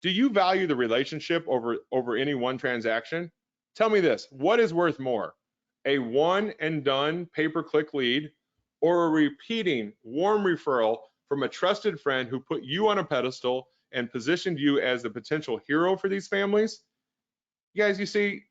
Do you value the relationship over any one transaction? Tell me this, what is worth more? A one and done pay-per-click lead or a repeating warm referral from a trusted friend who put you on a pedestal and positioned you as the potential hero for these families? You guys, you see,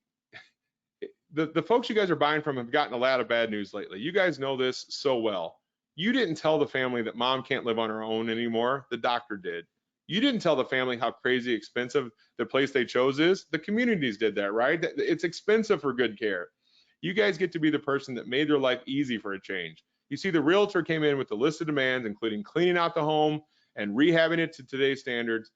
the folks you guys are buying from have gotten a lot of bad news lately. You guys know this so well. You didn't tell the family that mom can't live on her own anymore. The doctor did. You didn't tell the family how crazy expensive the place they chose is. The communities did that, right? It's expensive for good care. You guys get to be the person that made their life easy for a change. You see, the realtor came in with a list of demands, including cleaning out the home and rehabbing it to today's standards.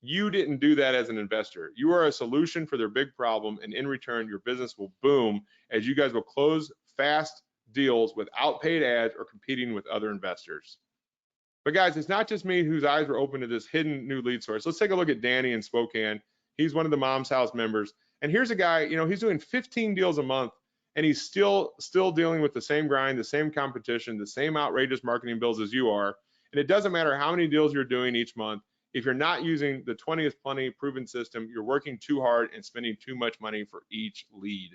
You didn't do that as an investor. You are a solution for their big problem, and in return, your business will boom as you guys will close fast deals without paid ads or competing with other investors. But guys, it's not just me whose eyes were open to this hidden new lead source. Let's take a look at Danny in Spokane. He's one of the Mom's House members. And here's a guy, you know, he's doing 15 deals a month, and he's still dealing with the same grind, the same competition, the same outrageous marketing bills as you are. And it doesn't matter how many deals you're doing each month. If you're not using the 20 is plenty proven system, you're working too hard and spending too much money for each lead.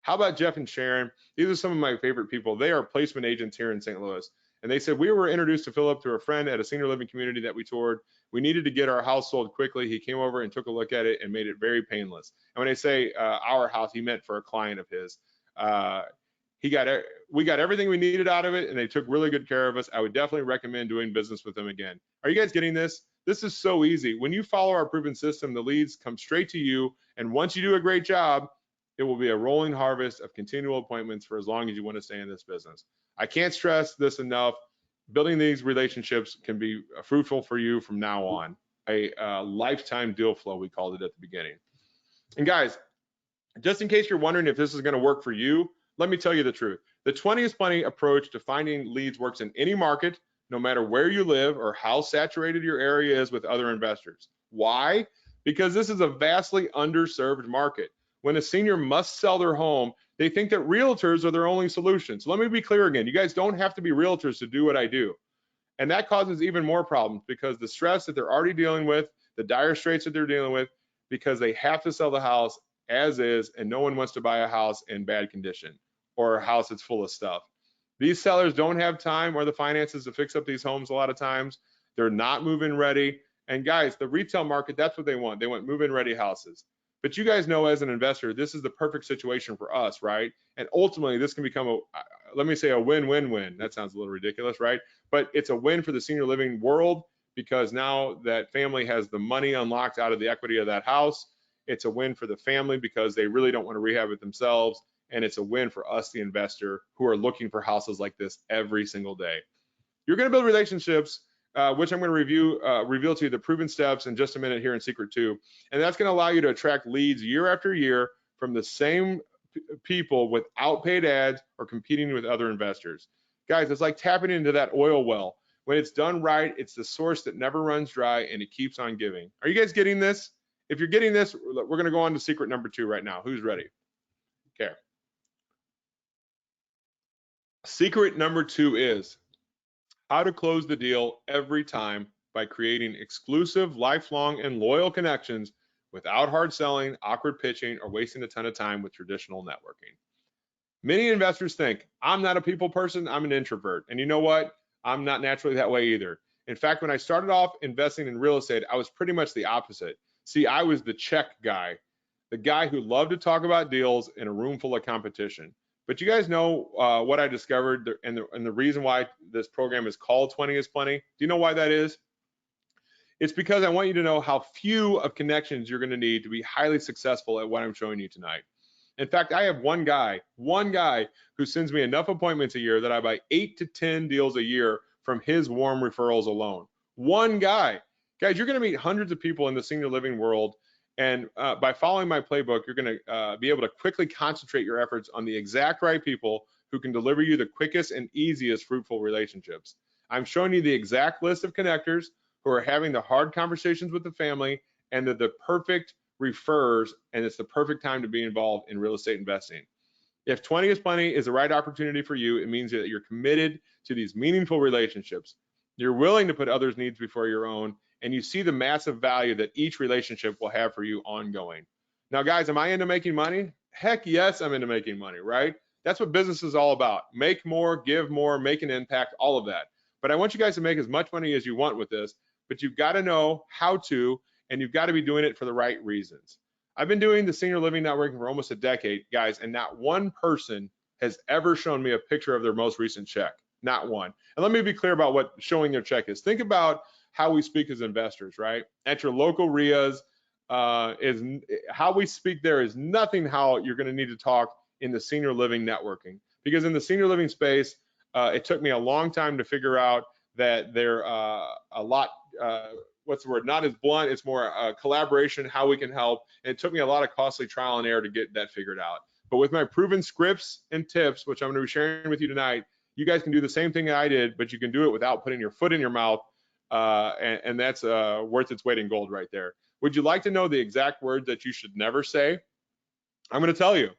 How about Jeff and Sharon? These are some of my favorite people. They are placement agents here in St. Louis. And they said, we were introduced to Philip through a friend at a senior living community that we toured. We needed to get our house sold quickly. He came over and took a look at it and made it very painless. And when I say our house, he meant for a client of his. We got everything we needed out of it, and they took really good care of us. I would definitely recommend doing business with them again. Are you guys getting this? This is so easy. When you follow our proven system, the leads come straight to you. And once you do a great job, it will be a rolling harvest of continual appointments for as long as you want to stay in this business. I can't stress this enough. Building these relationships can be fruitful for you from now on. A lifetime deal flow, we called it at the beginning. And guys, just in case you're wondering if this is going to work for you, let me tell you the truth. The 20 is plenty approach to finding leads works in any market, no matter where you live or how saturated your area is with other investors. Why? Because this is a vastly underserved market. When a senior must sell their home, they think that realtors are their only solution. So let me be clear again. You guys don't have to be realtors to do what I do. And that causes even more problems because the stress that they're already dealing with, the dire straits that they're dealing with, because they have to sell the house as is, and no one wants to buy a house in bad condition or a house that's full of stuff. These sellers don't have time or the finances to fix up these homes a lot of times. They're not move-in ready. And guys, the retail market, that's what they want. They want move-in ready houses. But you guys know as an investor, this is the perfect situation for us, right? And ultimately, this can become let me say a win-win-win. That sounds a little ridiculous, right? But it's a win for the senior living world because now that family has the money unlocked out of the equity of that house. It's a win for the family because they really don't want to rehab it themselves. And it's a win for us, the investor, who are looking for houses like this every single day. You're going to build relationships, which I'm going to reveal to you the proven steps in just a minute here in Secret 2. And that's going to allow you to attract leads year after year from the same people without paid ads or competing with other investors. Guys, it's like tapping into that oil well. When it's done right, it's the source that never runs dry and it keeps on giving. Are you guys getting this? If you're getting this, we're going to go on to secret number 2 right now. Who's ready? Okay. Secret number 2 is how to close the deal every time by creating exclusive, lifelong, and loyal connections without hard selling, awkward pitching, or wasting a ton of time with traditional networking. Many investors think, I'm not a people person, I'm an introvert. And you know what? I'm not naturally that way either. In fact, when I started off investing in real estate, I was pretty much the opposite. See, I was the check guy, the guy who loved to talk about deals in a room full of competition. But you guys know what I discovered and the reason why this program is called 20 is Plenty? Do you know why that is? It's because I want you to know how few of connections you're going to need to be highly successful at what I'm showing you tonight. In fact, I have one guy who sends me enough appointments a year that I buy 8 to 10 deals a year from his warm referrals alone. One guy. Guys, you're going to meet hundreds of people in the senior living world. And by following my playbook, you're going to be able to quickly concentrate your efforts on the exact right people who can deliver you the quickest and easiest fruitful relationships. I'm showing you the exact list of connectors who are having the hard conversations with the family and the perfect refers, and it's the perfect time to be involved in real estate investing. If 20 is plenty is the right opportunity for you, it means that you're committed to these meaningful relationships. You're willing to put others' needs before your own, and you see the massive value that each relationship will have for you ongoing. Now, guys, am I into making money? Heck yes, I'm into making money, right? That's what business is all about. Make more, give more, make an impact, all of that. But I want you guys to make as much money as you want with this, but you've got to know how to, and you've got to be doing it for the right reasons. I've been doing the senior living networking for almost a decade, guys, and not one person has ever shown me a picture of their most recent check. Not one. And let me be clear about what showing their check is. Think about how we speak as investors, right? At your local RIAs, is how we speak there is nothing how you're going to need to talk in the senior living networking. Because in the senior living space, it took me a long time to figure out that they're a lot, what's the word, not as blunt, it's more collaboration, how we can help. And it took me a lot of costly trial and error to get that figured out. But with my proven scripts and tips, which I'm going to be sharing with you tonight, you guys can do the same thing I did, but you can do it without putting your foot in your mouth. And that's worth its weight in gold right there. Would you like to know the exact word that you should never say? I'm going to tell you.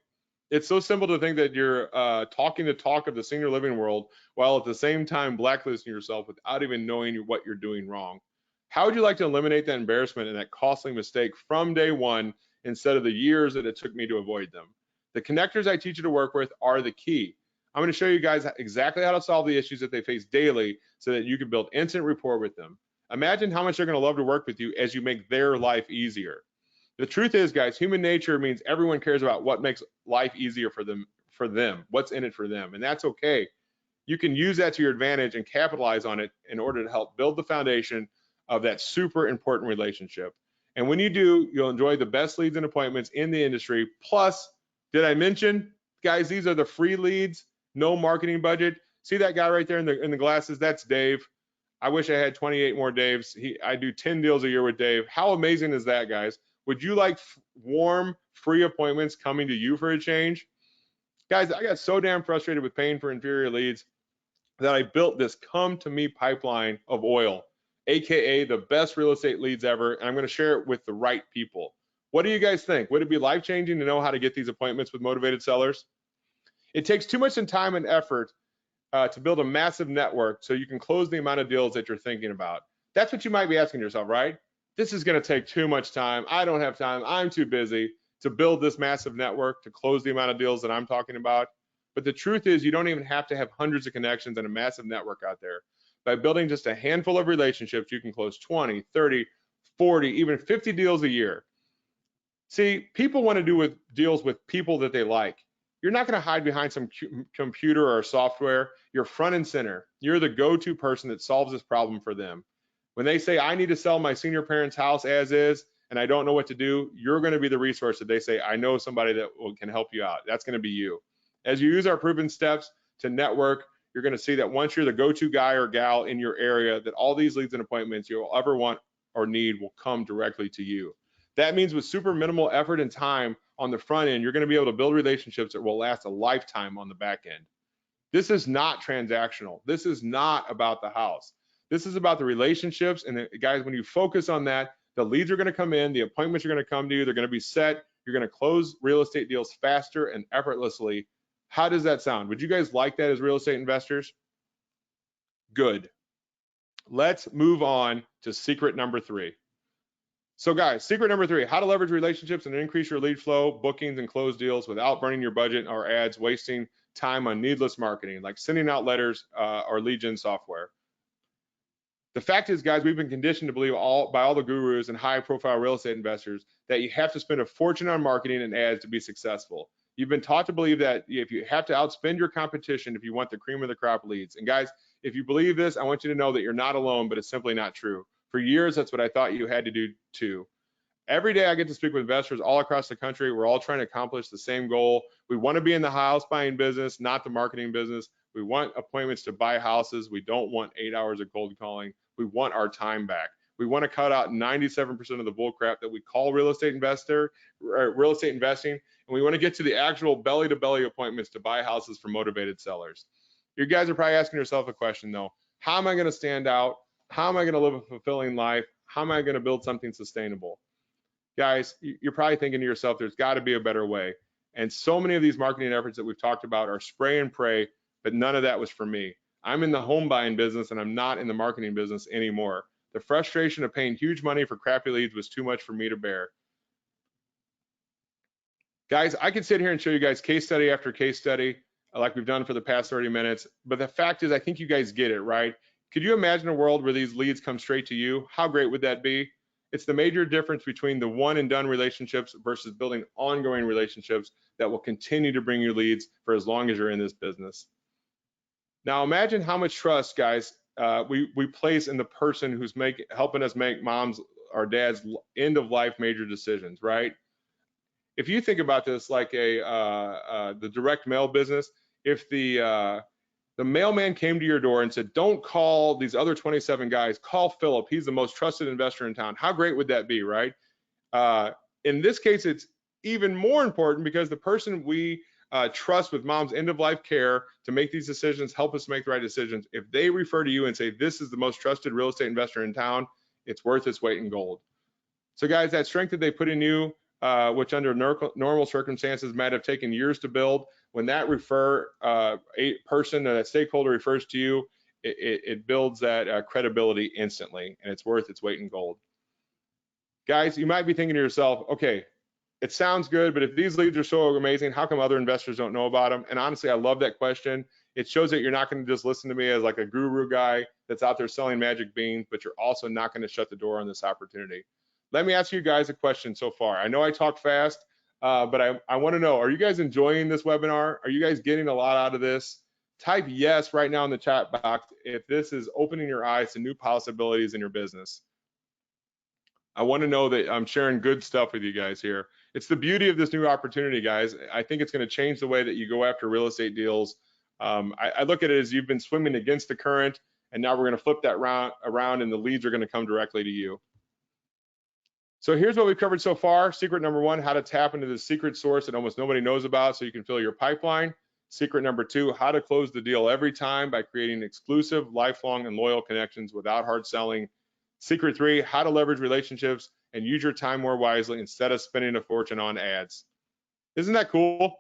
It's so simple to think that you're talking the talk of the senior living world while at the same time blacklisting yourself without even knowing what you're doing wrong. How would you like to eliminate that embarrassment and that costly mistake from day one instead of the years that it took me to avoid them? The connectors I teach you to work with are the key. I'm going to show you guys exactly how to solve the issues that they face daily so that you can build instant rapport with them. Imagine how much they're going to love to work with you as you make their life easier. The truth is, guys, human nature means everyone cares about what makes life easier for them, what's in it for them, and that's okay. You can use that to your advantage and capitalize on it in order to help build the foundation of that super important relationship. And when you do, you'll enjoy the best leads and appointments in the industry. Plus, did I mention, guys, these are the free leads, no marketing budget. See that guy right there in the glasses? That's Dave. I wish I had 28 more Daves. I do 10 deals a year with Dave. How amazing is that, guys? Would you like warm, free appointments coming to you for a change? Guys, I got so damn frustrated with paying for inferior leads that I built this come to me pipeline of oil, AKA the best real estate leads ever, and I'm going to share it with the right people. What do you guys think? Would it be life-changing to know how to get these appointments with motivated sellers? It takes too much time and effort to build a massive network so you can close the amount of deals that you're thinking about. That's what you might be asking yourself, right? This is going to take too much time. I don't have time. I'm too busy to build this massive network to close the amount of deals that I'm talking about. But the truth is, you don't even have to have hundreds of connections and a massive network out there. By building just a handful of relationships, you can close 20, 30, 40, even 50 deals a year. See, people want to do deals with people that they like. You're not going to hide behind some computer or software. You're front and center. You're the go-to person that solves this problem for them. When they say, I need to sell my senior parents' house as is, and I don't know what to do, you're going to be the resource that they say, I know somebody that can help you out. That's going to be you. As you use our proven steps to network, you're going to see that once you're the go-to guy or gal in your area, that all these leads and appointments you'll ever want or need will come directly to you. That means with super minimal effort and time on the front end, you're going to be able to build relationships that will last a lifetime on the back end. This is not transactional. This is not about the house. This is about the relationships. And guys, when you focus on that, the leads are going to come in, the appointments are going to come to you, they're going to be set, you're going to close real estate deals faster and effortlessly. How does that sound? Would you guys like that as real estate investors? Good. Let's move on to secret number 3. So guys, secret number 3, how to leverage relationships and increase your lead flow, bookings, and close deals without burning your budget or ads, wasting time on needless marketing, like sending out letters or lead gen software. The fact is, guys, we've been conditioned to believe by all the gurus and high-profile real estate investors that you have to spend a fortune on marketing and ads to be successful. You've been taught to believe that if you have to outspend your competition if you want the cream of the crop leads. And guys, if you believe this, I want you to know that you're not alone, but it's simply not true. For years, that's what I thought you had to do too. Every day I get to speak with investors all across the country. We're all trying to accomplish the same goal. We want to be in the house buying business, not the marketing business. We want appointments to buy houses. We don't want 8 hours of cold calling. We want our time back. We want to cut out 97% of the bull crap that we call real estate investing, and we want to get to the actual belly-to-belly appointments to buy houses for motivated sellers. You guys are probably asking yourself a question though. How am I going to stand out? How am I going to live a fulfilling life? How am I going to build something sustainable? Guys, you're probably thinking to yourself, there's got to be a better way. And so many of these marketing efforts that we've talked about are spray and pray, but none of that was for me. I'm in the home buying business and I'm not in the marketing business anymore. The frustration of paying huge money for crappy leads was too much for me to bear. Guys, I could sit here and show you guys case study after case study like we've done for the past 30 minutes, but the fact is I think you guys get it, right? Could you imagine a world where these leads come straight to you? How great would that be? It's the major difference between the one and done relationships versus building ongoing relationships that will continue to bring you leads for as long as you're in this business. Now imagine how much trust, guys, we place in the person who's helping us make mom's or dad's end of life major decisions, right? If you think about this like the direct mail business, if the mailman came to your door and said, don't call these other 27 guys, call Philip. He's the most trusted investor in town. How great would that be, right? In this case, it's even more important because the person we trust with mom's end-of-life care to make these decisions, help us make the right decisions. If they refer to you and say, this is the most trusted real estate investor in town, it's worth its weight in gold. So guys, that strength that they put in you, which under normal circumstances might have taken years to build, when that that stakeholder refers to you, it builds that credibility instantly, and it's worth its weight in gold. Guys, you might be thinking to yourself, okay, it sounds good, but if these leads are so amazing, how come other investors don't know about them? And honestly, I love that question. It shows that you're not going to just listen to me as like a guru guy that's out there selling magic beans, but you're also not going to shut the door on this opportunity. Let me ask you guys a question so far. I know I talk fast, but I want to know, are you guys enjoying this webinar? Are you guys getting a lot out of this? Type yes right now in the chat box if this is opening your eyes to new possibilities in your business. I want to know that I'm sharing good stuff with you guys here. It's the beauty of this new opportunity, guys. I think it's going to change the way that you go after real estate deals. I look at it as you've been swimming against the current, and now we're going to flip that around and the leads are going to come directly to you. So here's what we've covered so far. Secret number one, how to tap into the secret source that almost nobody knows about so you can fill your pipeline. Secret number two, how to close the deal every time by creating exclusive, lifelong, and loyal connections without hard selling. Secret three, how to leverage relationships and use your time more wisely instead of spending a fortune on ads. Isn't that cool?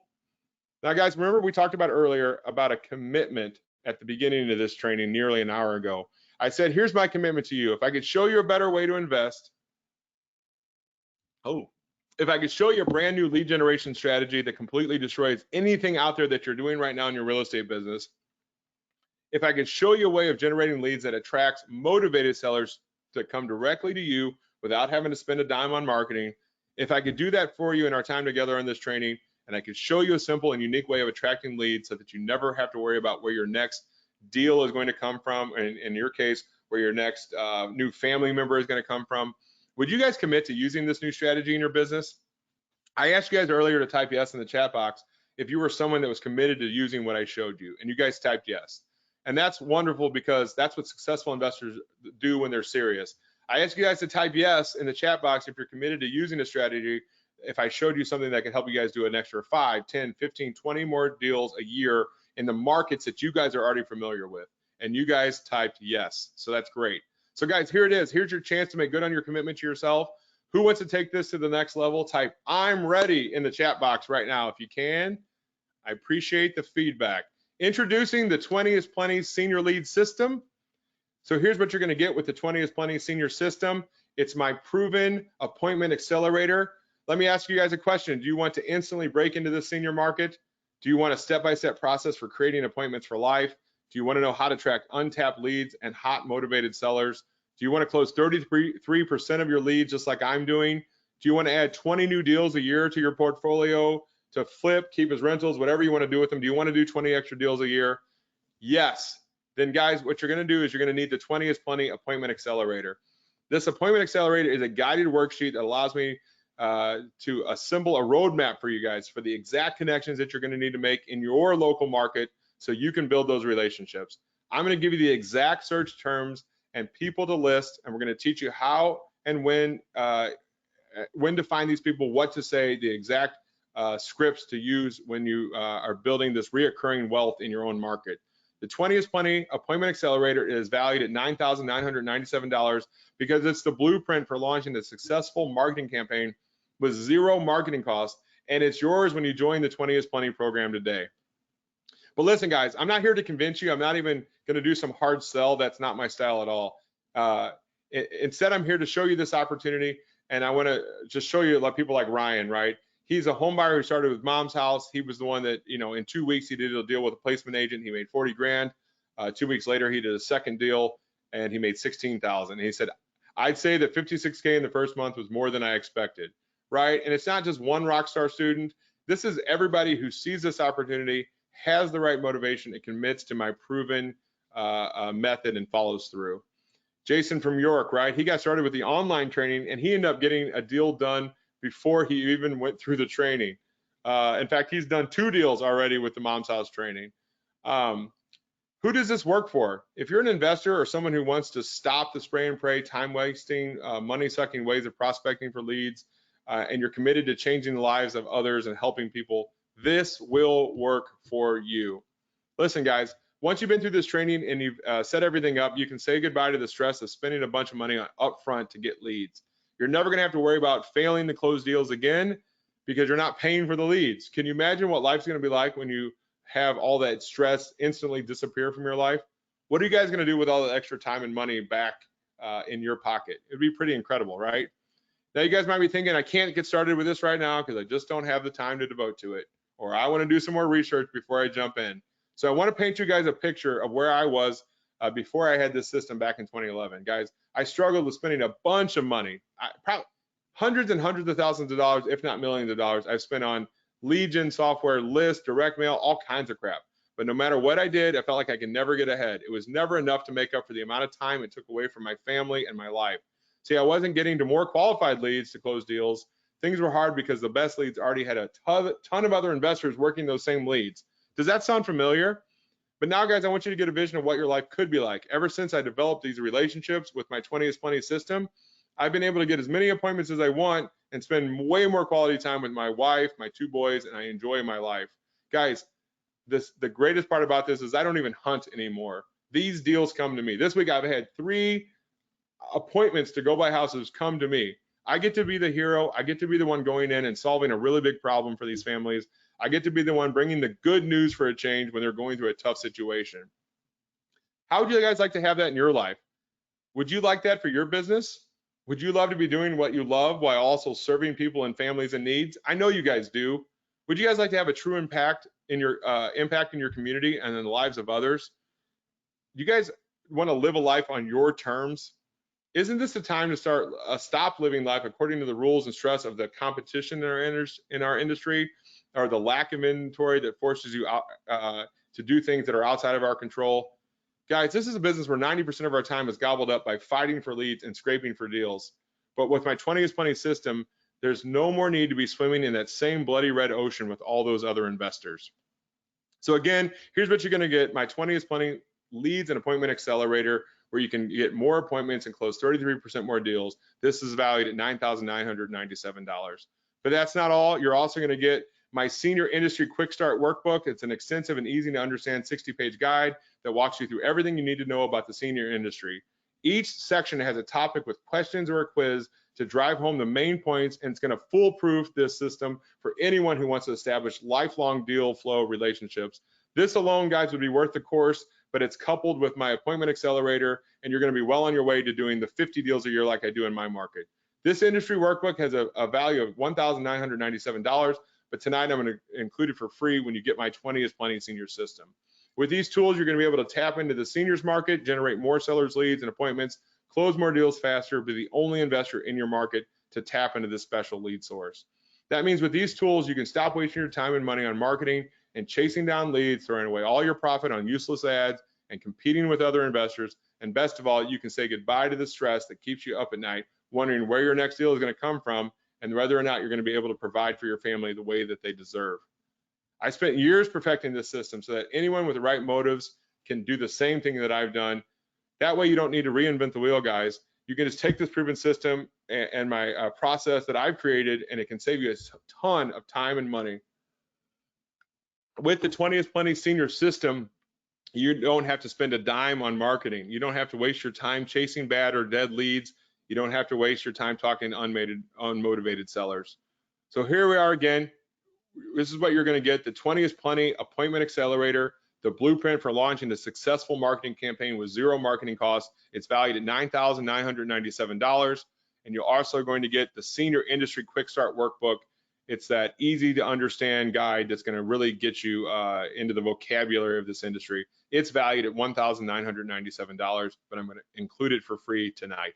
Now, guys, remember we talked about earlier about a commitment at the beginning of this training nearly an hour ago. I said, here's my commitment to you. If I could show you a better way to invest, if I could show you a brand new lead generation strategy that completely destroys anything out there that you're doing right now in your real estate business, if I could show you a way of generating leads that attracts motivated sellers to come directly to you without having to spend a dime on marketing, if I could do that for you in our time together on this training, and I could show you a simple and unique way of attracting leads so that you never have to worry about where your next deal is going to come from, and in your case, where your next new family member is going to come from, would you guys commit to using this new strategy in your business? I asked you guys earlier to type yes in the chat box if you were someone that was committed to using what I showed you, and you guys typed yes. And that's wonderful because that's what successful investors do when they're serious. I asked you guys to type yes in the chat box if you're committed to using a strategy if I showed you something that could help you guys do an extra 5, 10, 15, 20 more deals a year in the markets that you guys are already familiar with. And you guys typed yes, so that's great. So guys, here it is. Here's your chance to make good on your commitment to yourself. Who wants to take this to the next level? Type I'm ready in the chat box right now if you can. I appreciate the feedback. Introducing the 20 is Plenty Senior Lead System. So here's what you're going to get with the 20 is Plenty Senior System. It's my proven appointment accelerator. Let me ask you guys a question. Do you want to instantly break into the senior market? Do you want a step-by-step process for creating appointments for life? Do you want to know how to track untapped leads and hot motivated sellers? Do you want to close 33% of your leads just like I'm doing? Do you want to add 20 new deals a year to your portfolio to flip, keep as rentals, whatever you want to do with them? Do you want to do 20 extra deals a year? Yes. Then guys, what you're going to do is you're going to need the 20 is Plenty Appointment Accelerator. This appointment accelerator is a guided worksheet that allows me to assemble a roadmap for you guys for the exact connections that you're going to need to make in your local market so you can build those relationships. I'm going to give you the exact search terms and people to list, and we're going to teach you how and when to find these people, what to say, the exact scripts to use when you are building this reoccurring wealth in your own market. The 20 is Plenty Appointment Accelerator is valued at $9,997 because it's the blueprint for launching a successful marketing campaign with zero marketing costs, and it's yours when you join the 20 is Plenty program today. But listen, guys, I'm not here to convince you. I'm not even going to do some hard sell. That's not my style at all. Instead, I'm here to show you this opportunity, and I want to just show you people like Ryan, right? He's a home buyer who started with Mom's House. He was the one that, in 2 weeks, he did a deal with a placement agent. He made 40 grand. 2 weeks later, he did a second deal, and he made 16,000. He said, I'd say that 56K in the first month was more than I expected, right? And it's not just one Rockstar student. This is everybody who sees this opportunity, has the right motivation, and commits to my proven method and follows through. Jason from York, right? He got started with the online training, and he ended up getting a deal done before he even went through the training. In fact, he's done 2 deals already with the Mom's House training. Who does this work for? If you're an investor or someone who wants to stop the spray and pray, time-wasting, money-sucking ways of prospecting for leads, and you're committed to changing the lives of others and helping people, this will work for you. Listen, guys, once you've been through this training and you've set everything up, you can say goodbye to the stress of spending a bunch of money up front to get leads. You're never going to have to worry about failing to close deals again because you're not paying for the leads. Can you imagine what life's going to be like when you have all that stress instantly disappear from your life? What are you guys going to do with all the extra time and money back in your pocket? It'd be pretty incredible, right? Now, you guys might be thinking, I can't get started with this right now because I just don't have the time to devote to it, or I want to do some more research before I jump in. So I want to paint you guys a picture of where I was before I had this system back in 2011. Guys, I struggled with spending a bunch of money, probably hundreds and hundreds of thousands of dollars, if not millions of dollars, I've spent on lead gen software, lists, direct mail, all kinds of crap. But no matter what I did, I felt like I could never get ahead. It was never enough to make up for the amount of time it took away from my family and my life. See, I wasn't getting to more qualified leads to close deals. Things were hard because the best leads already had a ton of other investors working those same leads. Does that sound familiar? But now, guys, I want you to get a vision of what your life could be like. Ever since I developed these relationships with my 20 is Plenty system, I've been able to get as many appointments as I want and spend way more quality time with my wife, my 2 boys, and I enjoy my life. Guys, the greatest part about this is I don't even hunt anymore. These deals come to me. This week I've had 3 appointments to go buy houses come to me. I get to be the hero. I get to be the one going in and solving a really big problem for these families. I get to be the one bringing the good news for a change when they're going through a tough situation. How would you guys like to have that in your life? Would you like that for your business? Would you love to be doing what you love while also serving people and families in needs? I know you guys do. Would you guys like to have a true impact in your community and in the lives of others? You guys want to live a life on your terms? Isn't this the time to stop living life according to the rules and stress of the competition in our industry, or the lack of inventory that forces you out to do things that are outside of our control? Guys, this is a business where 90% of our time is gobbled up by fighting for leads and scraping for deals. But with my 20 is Plenty system, there's no more need to be swimming in that same bloody red ocean with all those other investors. So again, here's what you're going to get: my 20 is Plenty leads and appointment accelerator, where you can get more appointments and close 33% more deals. This is valued at $9,997. But that's not all. You're also going to get my senior industry quick start workbook. It's an extensive and easy to understand 60-page guide that walks you through everything you need to know about the senior industry. Each section has a topic with questions or a quiz to drive home the main points, and it's going to foolproof this system for anyone who wants to establish lifelong deal flow relationships. This alone, guys, would be worth the course, but it's coupled with my appointment accelerator, and you're going to be well on your way to doing the 50 deals a year like I do in my market. This industry workbook has a value of $1,997, but tonight I'm going to include it for free when you get my 20 is Plenty senior system. With these tools, you're going to be able to tap into the seniors market, generate more sellers leads and appointments, close more deals faster, be the only investor in your market to tap into this special lead source. That means with these tools, you can stop wasting your time and money on marketing and chasing down leads, throwing away all your profit on useless ads, and competing with other investors, And best of all, you can say goodbye to the stress that keeps you up at night, wondering where your next deal is going to come from and whether or not you're going to be able to provide for your family the way that they deserve. I spent years perfecting this system so that anyone with the right motives can do the same thing that I've done. That way you don't need to reinvent the wheel, guys. You can just take this proven system and my process that I've created, and it can save you a ton of time and money. With the 20 is Plenty senior system, you don't have to spend a dime on marketing. You don't have to waste your time chasing bad or dead leads. You don't have to waste your time talking to unmotivated sellers. So here we are again. This is what you're going to get: the 20 is Plenty Appointment Accelerator, the blueprint for launching a successful marketing campaign with zero marketing costs. It's valued at $9,997. And you're also going to get the Senior Industry Quick Start Workbook. It's that easy to understand guide that's going to really get you into the vocabulary of this industry. It's valued at $1,997, but I'm going to include it for free tonight.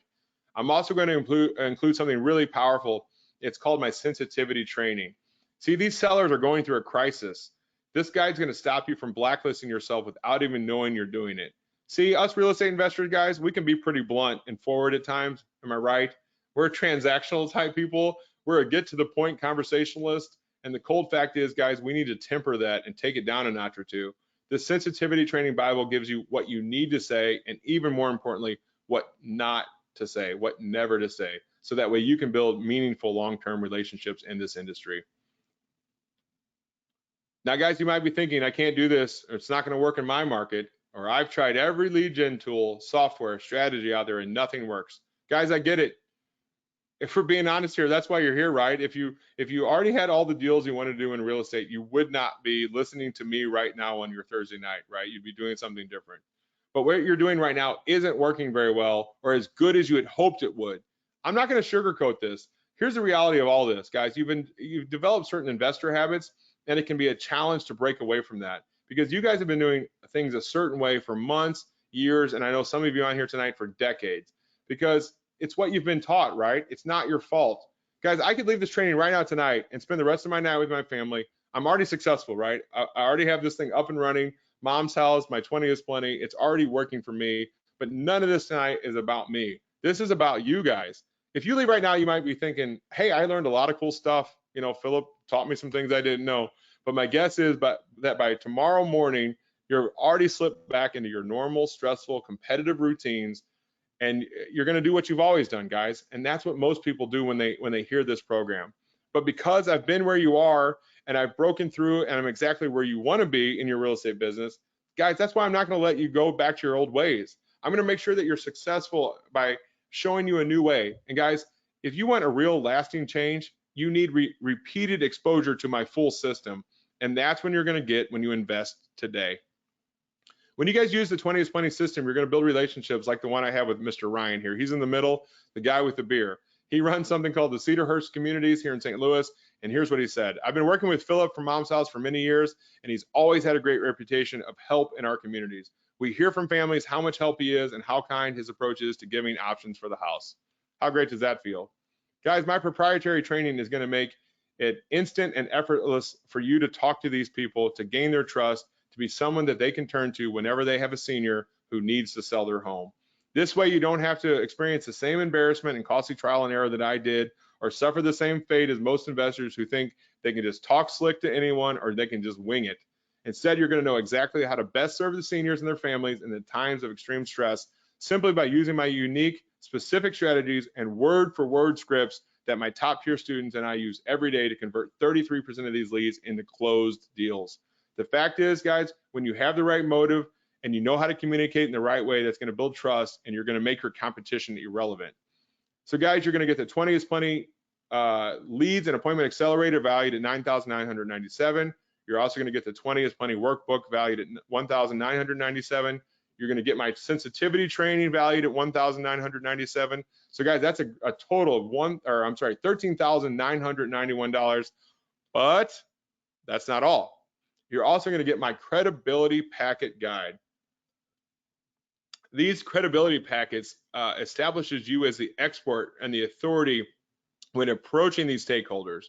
I'm also going to include something really powerful. It's called my sensitivity training. See, these sellers are going through a crisis. This guide's going to stop you from blacklisting yourself without even knowing you're doing it. See, us real estate investors, guys, we can be pretty blunt and forward at times. Am I right? We're transactional type people. We're a get to the point conversationalist. And the cold fact is, guys, we need to temper that and take it down a notch or two. The Sensitivity Training Bible gives you what you need to say, and even more importantly, what not to say, what never to say. So that way you can build meaningful long-term relationships in this industry. Now, guys, you might be thinking, I can't do this, or it's not going to work in my market, or I've tried every lead gen tool, software, strategy out there, and nothing works. Guys, I get it. If we're being honest here, that's why you're here, right? If you already had all the deals you want to do in real estate, you would not be listening to me right now on your Thursday night, right? You'd be doing something different. But what you're doing right now isn't working very well or as good as you had hoped it would. I'm not going to sugarcoat this. Here's the reality of all this, guys. You've developed certain investor habits, and it can be a challenge to break away from that because you guys have been doing things a certain way for months, years, and I know some of you on here tonight for decades because it's what you've been taught, right? It's not your fault. Guys, I could leave this training right now tonight and spend the rest of my night with my family. I'm already successful, right? I already have this thing up and running. Mom's house, my 20 is Plenty. It's already working for me, but none of this tonight is about me. This is about you guys. If you leave right now, you might be thinking, hey, I learned a lot of cool stuff. You know, Philip taught me some things I didn't know. But my guess is that by tomorrow morning, you're already slipped back into your normal, stressful, competitive routines, and you're going to do what you've always done, guys. And that's what most people do when they hear this program. But because I've been where you are and I've broken through and I'm exactly where you want to be in your real estate business, guys, that's why I'm not going to let you go back to your old ways. I'm going to make sure that you're successful by showing you a new way. And guys, if you want a real lasting change, you need repeated exposure to my full system. And that's when you're going to get when you invest today. When you guys use the 20 is Plenty system, you're going to build relationships like the one I have with Mr. Ryan here. He's in the middle, the guy with the beer. He runs something called the Cedarhurst Communities here in St. Louis. And here's what he said. I've been working with Philip from Mom's House for many years, and he's always had a great reputation of help in our communities. We hear from families how much help he is and how kind his approach is to giving options for the house. How great does that feel? Guys, my proprietary training is going to make it instant and effortless for you to talk to these people, to gain their trust, to be someone that they can turn to whenever they have a senior who needs to sell their home. This way you don't have to experience the same embarrassment and costly trial and error that I did, or suffer the same fate as most investors who think they can just talk slick to anyone or they can just wing it. Instead, you're going to know exactly how to best serve the seniors and their families in the times of extreme stress simply by using my unique, specific strategies and word-for-word scripts that my top-tier students and I use every day to convert 33% of these leads into closed deals. The fact is, guys, when you have the right motive and you know how to communicate in the right way, that's going to build trust and you're going to make your competition irrelevant. So, guys, you're going to get the 20 is Plenty leads and appointment accelerator valued at $9,997. You're also going to get the 20 is Plenty workbook valued at $1,997. You're going to get my sensitivity training valued at $1,997. So, guys, that's a total of $13,991. But that's not all. You're also going to get my credibility packet guide. These credibility packets establishes you as the expert and the authority when approaching these stakeholders.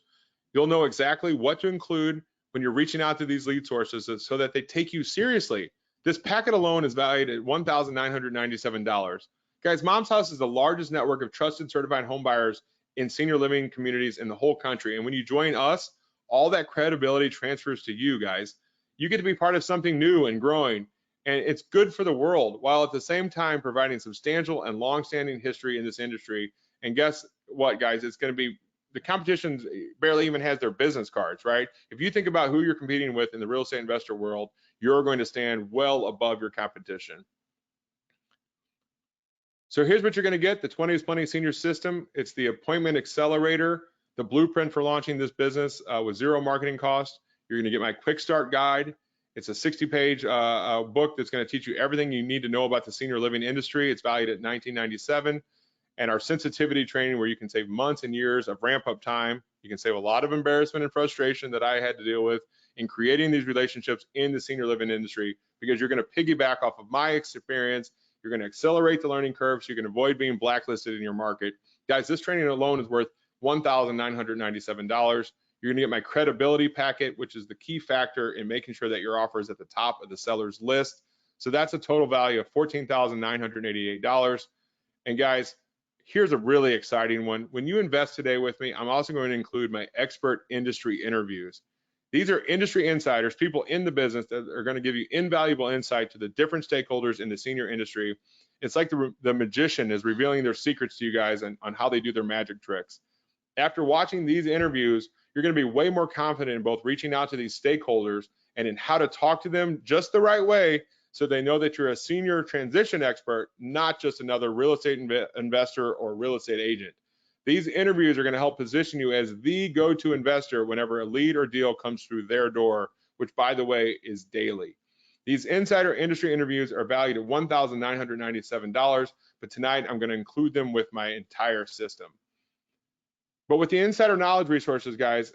You'll know exactly what to include when you're reaching out to these lead sources so that they take you seriously. This packet alone is valued at $1,997. Guys, Mom's House is the largest network of trusted certified home buyers in senior living communities in the whole country. And when you join us, all that credibility transfers to you guys. You get to be part of something new and growing, and it's good for the world, while at the same time providing substantial and long-standing history in this industry. And guess what, guys? It's going to be, the competition barely even has their business cards, right? If you think about who you're competing with in the real estate investor world, you're going to stand well above your competition. So here's what you're going to get: the 20 is Plenty Senior System. It's the appointment accelerator, the blueprint for launching this business with zero marketing cost. You're going to get my quick start guide. It's a 60-page book that's going to teach you everything you need to know about the senior living industry. It's valued at $19.97. And our sensitivity training, where you can save months and years of ramp up time. You can save a lot of embarrassment and frustration that I had to deal with in creating these relationships in the senior living industry, because you're going to piggyback off of my experience. You're going to accelerate the learning curve so you can avoid being blacklisted in your market. Guys, this training alone is worth $1,997. You're going to get my credibility packet, which is the key factor in making sure that your offer is at the top of the seller's list. So that's a total value of $14,988. And guys, here's a really exciting one. When you invest today with me, I'm also going to include my expert industry interviews. These are industry insiders, people in the business that are going to give you invaluable insight to the different stakeholders in the senior industry. It's like the magician is revealing their secrets to you guys on how they do their magic tricks. After watching these interviews, you're going to be way more confident in both reaching out to these stakeholders and in how to talk to them just the right way, so they know that you're a senior transition expert, not just another real estate investor or real estate agent. These interviews are going to help position you as the go-to investor whenever a lead or deal comes through their door, which, by the way, is daily. These insider industry interviews are valued at $1,997, but tonight I'm going to include them with my entire system. But with the insider knowledge resources, guys,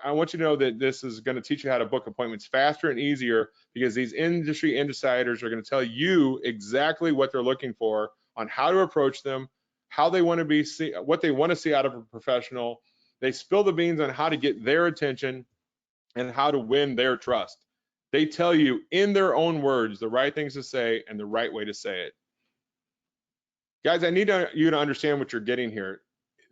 I want you to know that this is going to teach you how to book appointments faster and easier, because these industry insiders are going to tell you exactly what they're looking for on how to approach them, how they want to be, what they want to see out of a professional. They spill the beans on how to get their attention and how to win their trust. They tell you in their own words the right things to say and the right way to say it. Guys, I need you to understand what you're getting here.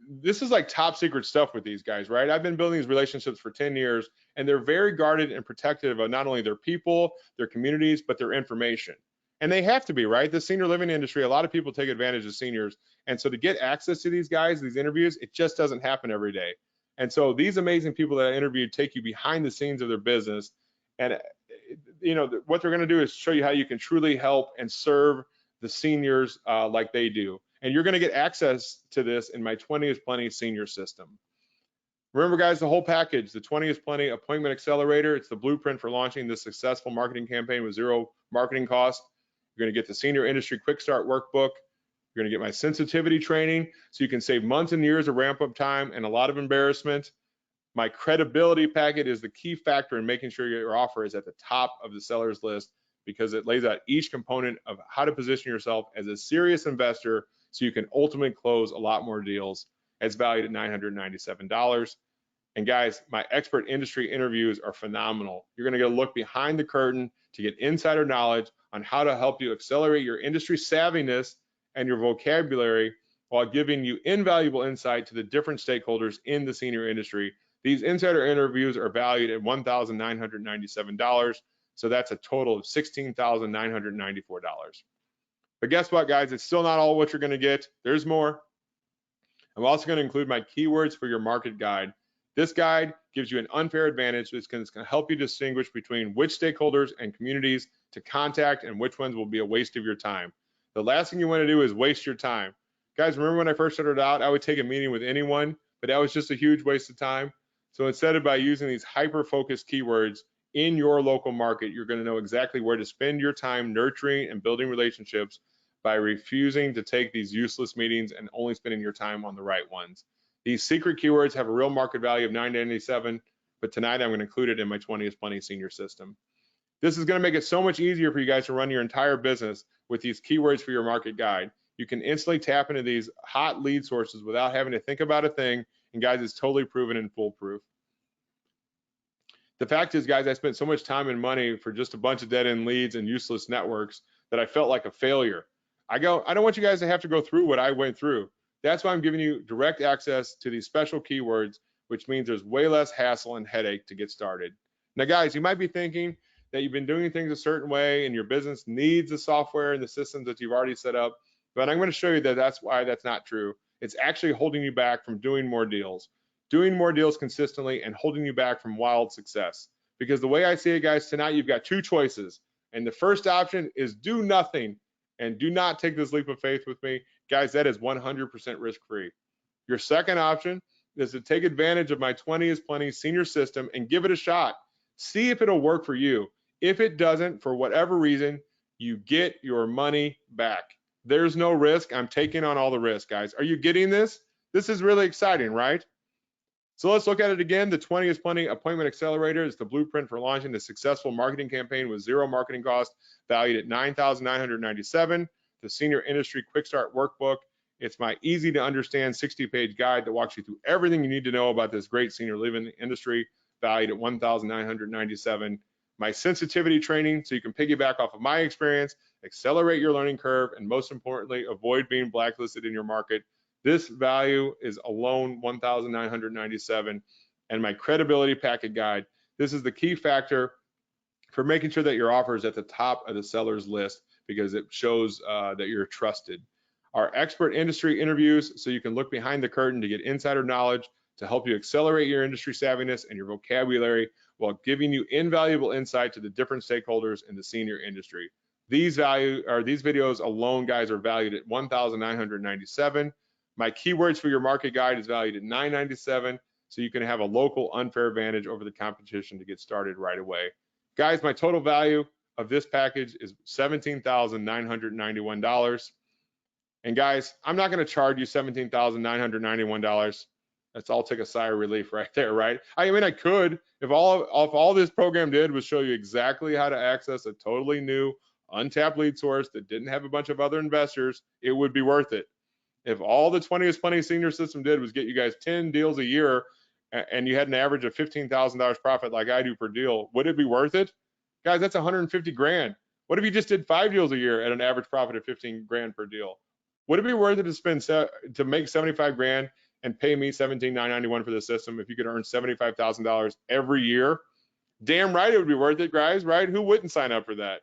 This is like top secret stuff with these guys, right? I've been building these relationships for 10 years, and they're very guarded and protective of not only their people, their communities, but their information. And they have to be, right? The senior living industry, a lot of people take advantage of seniors. And so to get access to these guys, these interviews, it just doesn't happen every day. And so these amazing people that I interviewed take you behind the scenes of their business. And you know, what they're going to do is show you how you can truly help and serve the seniors like they do. And you're going to get access to this in my 20 is Plenty senior system. Remember, guys, the whole package: the 20 is Plenty appointment accelerator. It's the blueprint for launching this successful marketing campaign with zero marketing cost. You're going to get the senior industry quick start workbook. You're going to get my sensitivity training so you can save months and years of ramp up time and a lot of embarrassment. My credibility packet is the key factor in making sure your offer is at the top of the seller's list, because it lays out each component of how to position yourself as a serious investor so you can ultimately close a lot more deals. It's valued at $997. And guys, my expert industry interviews are phenomenal. You're going to get a look behind the curtain to get insider knowledge on how to help you accelerate your industry savviness and your vocabulary, while giving you invaluable insight to the different stakeholders in the senior industry. These insider interviews are valued at $1,997. So that's a total of $16,994. But guess what, guys? It's still not all what you're going to get. There's more. I'm also going to include my keywords for your market guide. This guide gives you an unfair advantage. It's going to help you distinguish between which stakeholders and communities to contact and which ones will be a waste of your time. The last thing you want to do is waste your time. Guys, remember when I first started out, I would take a meeting with anyone, but that was just a huge waste of time. So instead of by using these hyper-focused keywords in your local market, you're going to know exactly where to spend your time nurturing and building relationships by refusing to take these useless meetings and only spending your time on the right ones. These secret keywords have a real market value of $9.97, but tonight I'm going to include it in my 20 is Plenty senior system. This is going to make it so much easier for you guys to run your entire business with these keywords for your market guide. You can instantly tap into these hot lead sources without having to think about a thing. And guys, it's totally proven and foolproof. The fact is, guys, I spent so much time and money for just a bunch of dead-end leads and useless networks that I felt like a failure. I don't want you guys to have to go through what I went through. That's why I'm giving you direct access to these special keywords, which means there's way less hassle and headache to get started. Now, guys, you might be thinking that you've been doing things a certain way and your business needs the software and the systems that you've already set up, but I'm going to show you that that's why that's not true. It's actually holding you back from doing more deals consistently and holding you back from wild success. Because the way I see it, guys, tonight you've got two choices. And the first option is do nothing and do not take this leap of faith with me. Guys, that is 100% risk-free. Your second option is to take advantage of my 20 is Plenty senior system and give it a shot. See if it'll work for you. If it doesn't, for whatever reason, you get your money back. There's no risk. I'm taking on all the risk, guys. Are you getting this? This is really exciting, right? So let's look at it again. The 20 is Plenty Appointment Accelerator is the blueprint for launching a successful marketing campaign with zero marketing cost, valued at $9,997. The Senior Industry Quick Start Workbook. It's my easy to understand 60-page guide that walks you through everything you need to know about this great senior living industry, valued at $1,997. My sensitivity training, so you can piggyback off of my experience, accelerate your learning curve, and most importantly, avoid being blacklisted in your market. This value is alone $1,997. And my credibility packet guide. This is the key factor for making sure that your offer is at the top of the seller's list, because it shows that you're trusted. Our expert industry interviews, so you can look behind the curtain to get insider knowledge to help you accelerate your industry savviness and your vocabulary while giving you invaluable insight to the different stakeholders in the senior industry. These videos alone, guys, are valued at $1,997. My keywords for your market guide is valued at $997, so you can have a local unfair advantage over the competition to get started right away. Guys, my total value of this package is $17,991. And guys, I'm not going to charge you $17,991. That's all take a sigh of relief right there, right? I mean, I could, if all this program did was show you exactly how to access a totally new, untapped lead source that didn't have a bunch of other investors, it would be worth it. If all the 20 is Plenty senior system did was get you guys 10 deals a year and you had an average of $15,000 profit like I do per deal, would it be worth it? Guys, that's 150 grand. What if you just did 5 deals a year at an average profit of 15 grand per deal? Would it be worth it to make 75 grand and pay me $17,991 for the system if you could earn $75,000 every year? Damn right it would be worth it, guys, right? Who wouldn't sign up for that?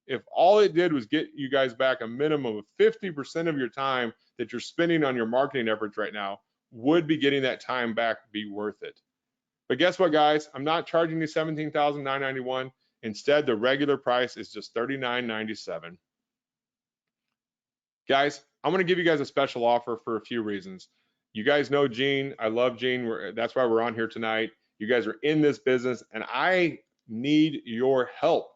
If all it did was get you guys back a minimum of 50% of your time that you're spending on your marketing efforts right now, would be getting that time back be worth it? But guess what, guys? I'm not charging you $17,991. Instead, the regular price is just $39.97. Guys, I'm going to give you guys a special offer for a few reasons. You guys know Gene. I love Gene. That's why we're on here tonight. You guys are in this business, and I need your help.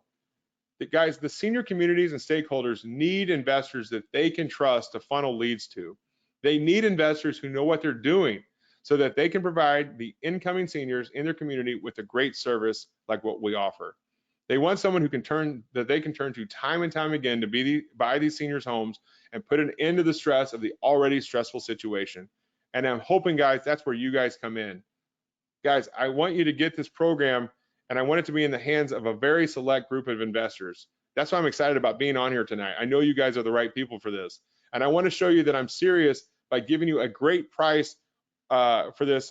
Guys, the senior communities and stakeholders need investors that they can trust to funnel leads to. They need investors who know what they're doing so that they can provide the incoming seniors in their community with a great service like what we offer. They want someone who they can turn to time and time again to buy these seniors' homes and put an end to the stress of the already stressful situation. And I'm hoping, guys, that's where you guys come in. Guys, I want you to get this program, and I want it to be in the hands of a very select group of investors. That's why I'm excited about being on here tonight. I know you guys are the right people for this. And I want to show you that I'm serious by giving you a great price for this,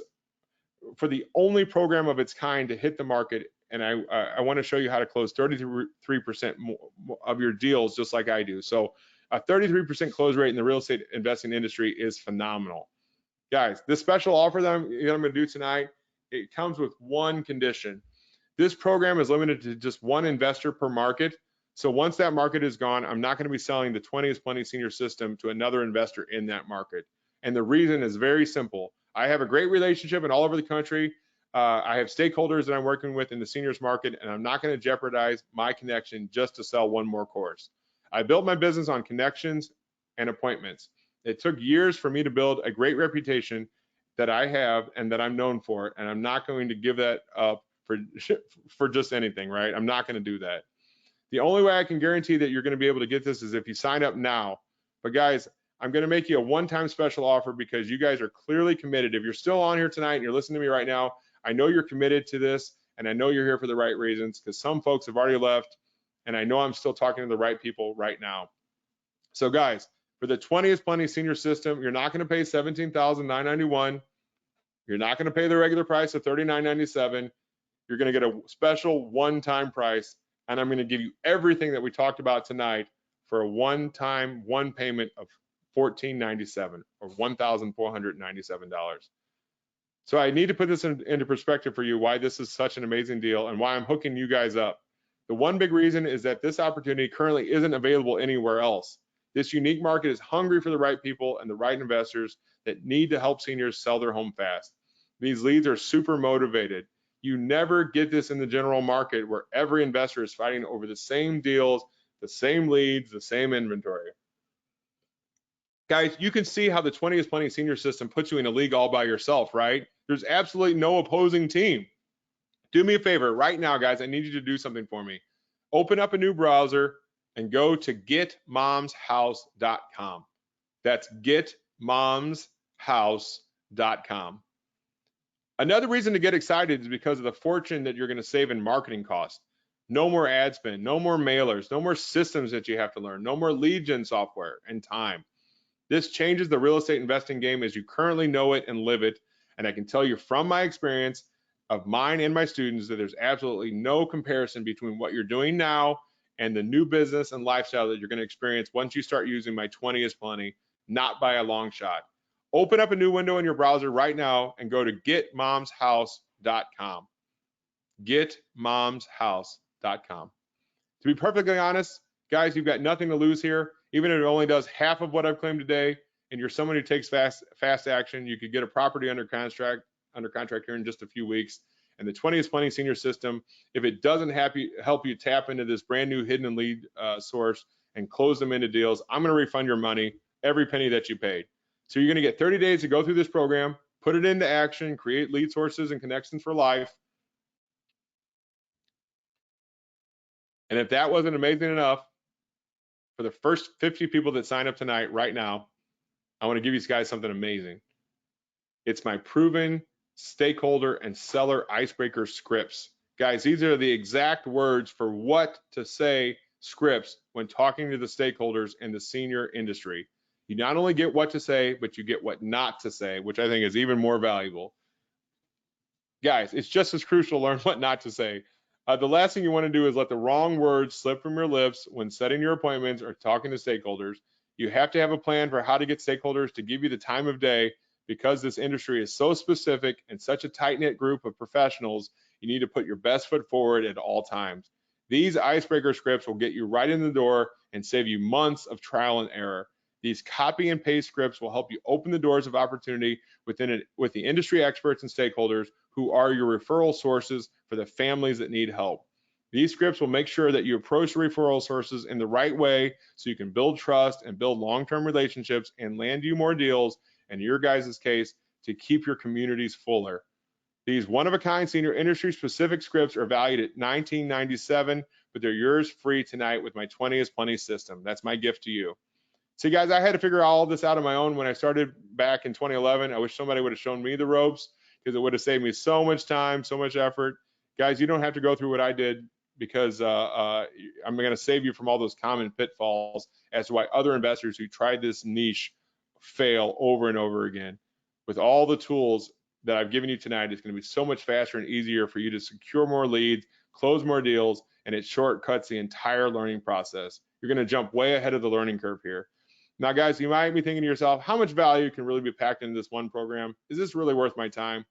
for the only program of its kind to hit the market. And I want to show you how to close 33% of your deals just like I do. So a 33% close rate in the real estate investing industry is phenomenal. Guys, this special offer that I'm going to do tonight, it comes with one condition. This program is limited to just one investor per market. So once that market is gone, I'm not going to be selling the 20 is Plenty senior system to another investor in that market. And the reason is very simple. I have a great relationship in all over the country. I have stakeholders that I'm working with in the seniors market, and I'm not going to jeopardize my connection just to sell one more course. I built my business on connections and appointments. It took years for me to build a great reputation that I have and that I'm known for, and I'm not going to give that up for just anything, right? I'm not going to do that. The only way I can guarantee that you're going to be able to get this is if you sign up now. But guys, I'm going to make you a one-time special offer because you guys are clearly committed. If you're still on here tonight and you're listening to me right now, I know you're committed to this, And I know you're here for the right reasons, because some folks have already left, and I know I'm still talking to the right people right now. So guys, for the 20 is Plenty senior system, you're not going to pay $17,991. You're not going to pay the regular price of $39.97. You're going to get a special one-time price, and I'm going to give you everything that we talked about tonight for a one-time, one payment of $1,497 or $1,497. So I need to put this into perspective for you, why this is such an amazing deal and why I'm hooking you guys up. The one big reason is that this opportunity currently isn't available anywhere else. This unique market is hungry for the right people and the right investors that need to help seniors sell their home fast. These leads are super motivated. You never get this in the general market, where every investor is fighting over the same deals, the same leads, the same inventory. Guys, you can see how the 20 is Plenty senior system puts you in a league all by yourself, right? There's absolutely no opposing team. Do me a favor right now, guys. I need you to do something for me. Open up a new browser and go to getmomshouse.com. That's getmomshouse.com. Another reason to get excited is because of the fortune that you're going to save in marketing costs. No more ad spend, no more mailers, no more systems that you have to learn, no more lead gen software and time. This changes the real estate investing game as you currently know it and live it. And I can tell you from my experience of mine and my students that there's absolutely no comparison between what you're doing now and the new business and lifestyle that you're going to experience once you start using my 20 is Plenty, not by a long shot. Open up a new window in your browser right now and go to getmomshouse.com. Getmomshouse.com. To be perfectly honest, guys, you've got nothing to lose here. Even if it only does half of what I've claimed today, and you're someone who takes fast action, you could get a property under contract here in just a few weeks. And the 20 is Plenty senior system, if it doesn't help you tap into this brand new hidden lead source and close them into deals, I'm going to refund your money, every penny that you paid. So you're going to get 30 days to go through this program, put it into action, create lead sources and connections for life. And if that wasn't amazing enough, for the first 50 people that sign up tonight, right now, I want to give you guys something amazing. It's my proven stakeholder and seller icebreaker scripts. Guys, these are the exact words for what to say scripts when talking to the stakeholders in the senior industry. You not only get what to say, but you get what not to say, which I think is even more valuable. Guys, it's just as crucial to learn what not to say. The last thing you want to do is let the wrong words slip from your lips when setting your appointments or talking to stakeholders. You have to have a plan for how to get stakeholders to give you the time of day, because this industry is so specific and such a tight-knit group of professionals. You need to put your best foot forward at all times. These icebreaker scripts will get you right in the door and save you months of trial and error. These copy and paste scripts will help you open the doors of opportunity with the industry experts and stakeholders who are your referral sources for the families that need help. These scripts will make sure that you approach the referral sources in the right way so you can build trust and build long-term relationships and land you more deals, in your guys' case, to keep your communities fuller. These one-of-a-kind senior industry-specific scripts are valued at $19.97, but they're yours free tonight with my 20 is Plenty system. That's my gift to you. See, guys, I had to figure all this out on my own when I started back in 2011. I wish somebody would have shown me the ropes, because it would have saved me so much time, so much effort. Guys, you don't have to go through what I did, because I'm going to save you from all those common pitfalls as to why other investors who tried this niche fail over and over again. With all the tools that I've given you tonight, it's going to be so much faster and easier for you to secure more leads, close more deals, and it shortcuts the entire learning process. You're going to jump way ahead of the learning curve here. Now, guys, you might be thinking to yourself, how much value can really be packed into this one program? Is this really worth my time?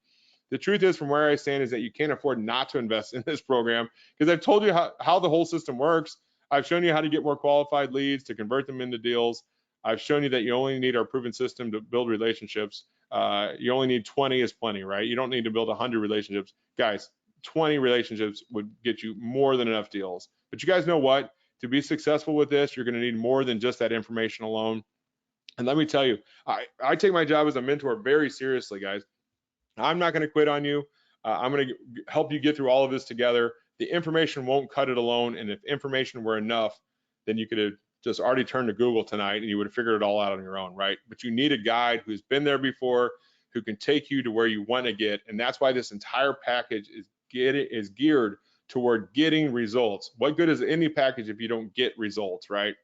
The truth is, from where I stand, is that you can't afford not to invest in this program, because I've told you how the whole system works. I've shown you how to get more qualified leads, to convert them into deals. I've shown you that you only need our proven system to build relationships. You only need 20 is plenty, right? You don't need to build 100 relationships. Guys, 20 relationships would get you more than enough deals. But you guys know what? To be successful with this, you're going to need more than just that information alone. And let me tell you, I take my job as a mentor very seriously, guys. I'm not going to quit on you. I'm going to help you get through all of this together. The information won't cut it alone. And if information were enough, then you could have just already turned to Google tonight and you would have figured it all out on your own, right? But you need a guide who's been there before, who can take you to where you want to get. And that's why this entire package is geared toward getting results. What good is any package if you don't get results, right?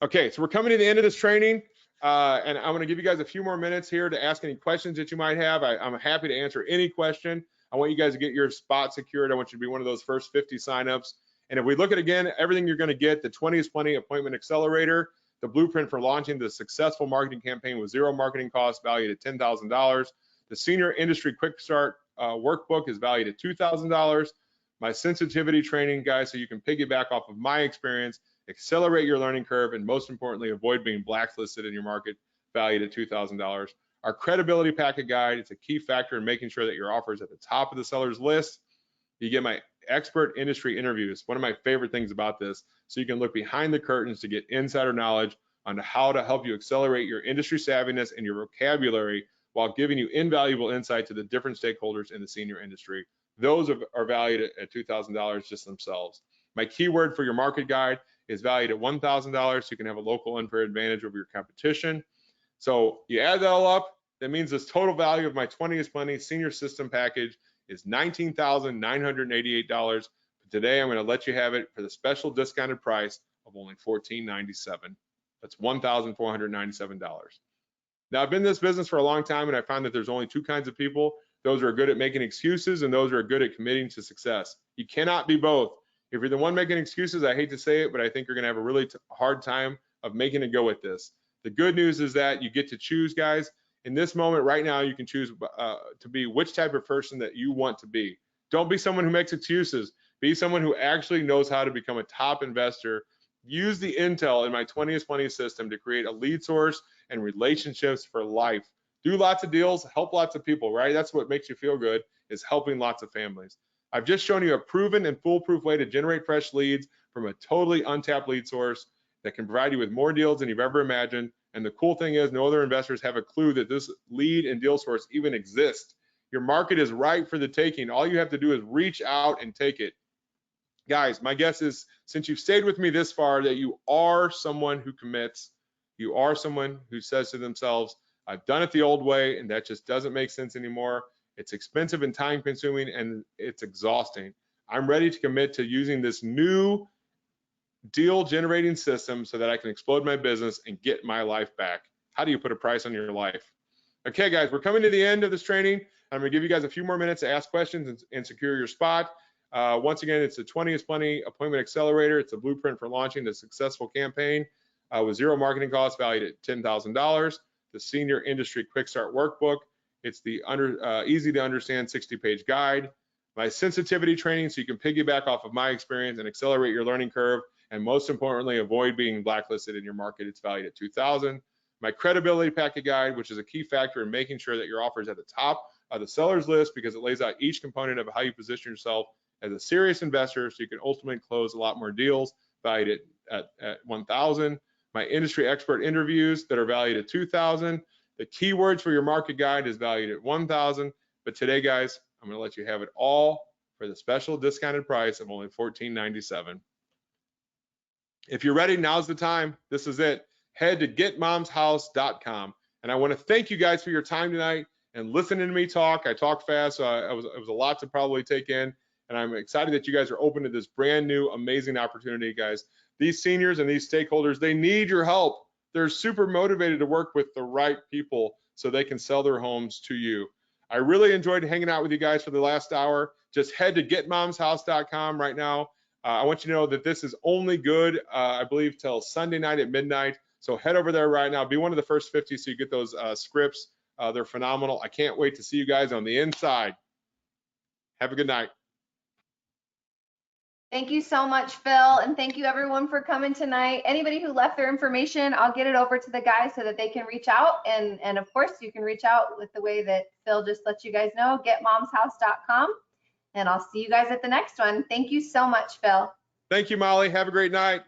Okay, so we're coming to the end of this training, and I'm going to give you guys a few more minutes here to ask any questions that you might have. I'm happy to answer any question. I want you guys to get your spot secured. I want you to be one of those first 50 signups. And if we look at, again, everything you're going to get, the 20 is Plenty Appointment Accelerator, the blueprint for launching the successful marketing campaign with zero marketing costs valued at $10,000. The Senior Industry Quick Start workbook is valued at $2,000. My sensitivity training, guys, so you can piggyback off of my experience, accelerate your learning curve, and most importantly, avoid being blacklisted in your market, valued at $2,000. Our credibility packet guide, it's a key factor in making sure that your offer is at the top of the seller's list. You get my expert industry interviews, one of my favorite things about this, so you can look behind the curtains to get insider knowledge on how to help you accelerate your industry savviness and your vocabulary while giving you invaluable insight to the different stakeholders in the senior industry. Those are valued at $2,000 just themselves. My keyword for your market guide is valued at $1,000, so you can have a local unfair advantage over your competition. So you add that all up, that means this total value of my 20 is Plenty senior system package is $19,988. But today I'm going to let you have it for the special discounted price of only $1,497. That's $1,497. Now, I've been in this business for a long time, and I found that there's only two kinds of people. Those are good at making excuses, and those are good at committing to success. You cannot be both. If you're the one making excuses, I hate to say it, but I think you're going to have a really hard time of making a go with this. The good news is that you get to choose, guys. In this moment right now, you can choose to be which type of person that you want to be. Don't be someone who makes excuses. Be someone who actually knows how to become a top investor. Use the intel in my 20 is Plenty system to create a lead source and relationships for life. Do lots of deals, help lots of people, right? That's what makes you feel good, is helping lots of families. I've just shown you a proven and foolproof way to generate fresh leads from a totally untapped lead source that can provide you with more deals than you've ever imagined. And the cool thing is, no other investors have a clue that this lead and deal source even exists. Your market is ripe for the taking. All you have to do is reach out and take it. Guys, my guess is, since you've stayed with me this far, that you are someone who commits. You are someone who says to themselves, I've done it the old way, and that just doesn't make sense anymore. It's expensive and time consuming, and it's exhausting. I'm ready to commit to using this new deal generating system so that I can explode my business and get my life back. How do you put a price on your life? Okay, guys, we're coming to the end of this training. I'm going to give you guys a few more minutes to ask questions and secure your spot. Once again, it's the 20 is Plenty Appointment Accelerator. It's a blueprint for launching a successful campaign with zero marketing costs valued at $10,000. The Senior Industry Quick Start Workbook. It's the easy to understand 60-page guide. My sensitivity training, so you can piggyback off of my experience and accelerate your learning curve. And most importantly, avoid being blacklisted in your market. It's valued at $2,000. My credibility packet guide, which is a key factor in making sure that your offer is at the top of the seller's list, because it lays out each component of how you position yourself as a serious investor, so you can ultimately close a lot more deals, valued at $1,000. My industry expert interviews that are valued at $2,000. The keywords for your market guide is valued at $1,000. But today, guys, I'm going to let you have it all for the special discounted price of only $1,497. If you're ready, now's the time. This is it. Head to getmomshouse.com. And I want to thank you guys for your time tonight and listening to me talk. I talk fast, so it was a lot to probably take in. And I'm excited that you guys are open to this brand new, amazing opportunity, guys. These seniors and these stakeholders, they need your help. They're super motivated to work with the right people so they can sell their homes to you. I really enjoyed hanging out with you guys for the last hour. Just head to getmomshouse.com right now. I want you to know that this is only good, I believe, till Sunday night at midnight. So head over there right now. Be one of the first 50 so you get those scripts. They're phenomenal. I can't wait to see you guys on the inside. Have a good night. Thank you so much, Phil, and thank you everyone for coming tonight. Anybody who left their information, I'll get it over to the guys so that they can reach out. And of course, you can reach out with the way that Phil just let you guys know, getmomshouse.com. And I'll see you guys at the next one. Thank you so much, Phil. Thank you, Molly. Have a great night.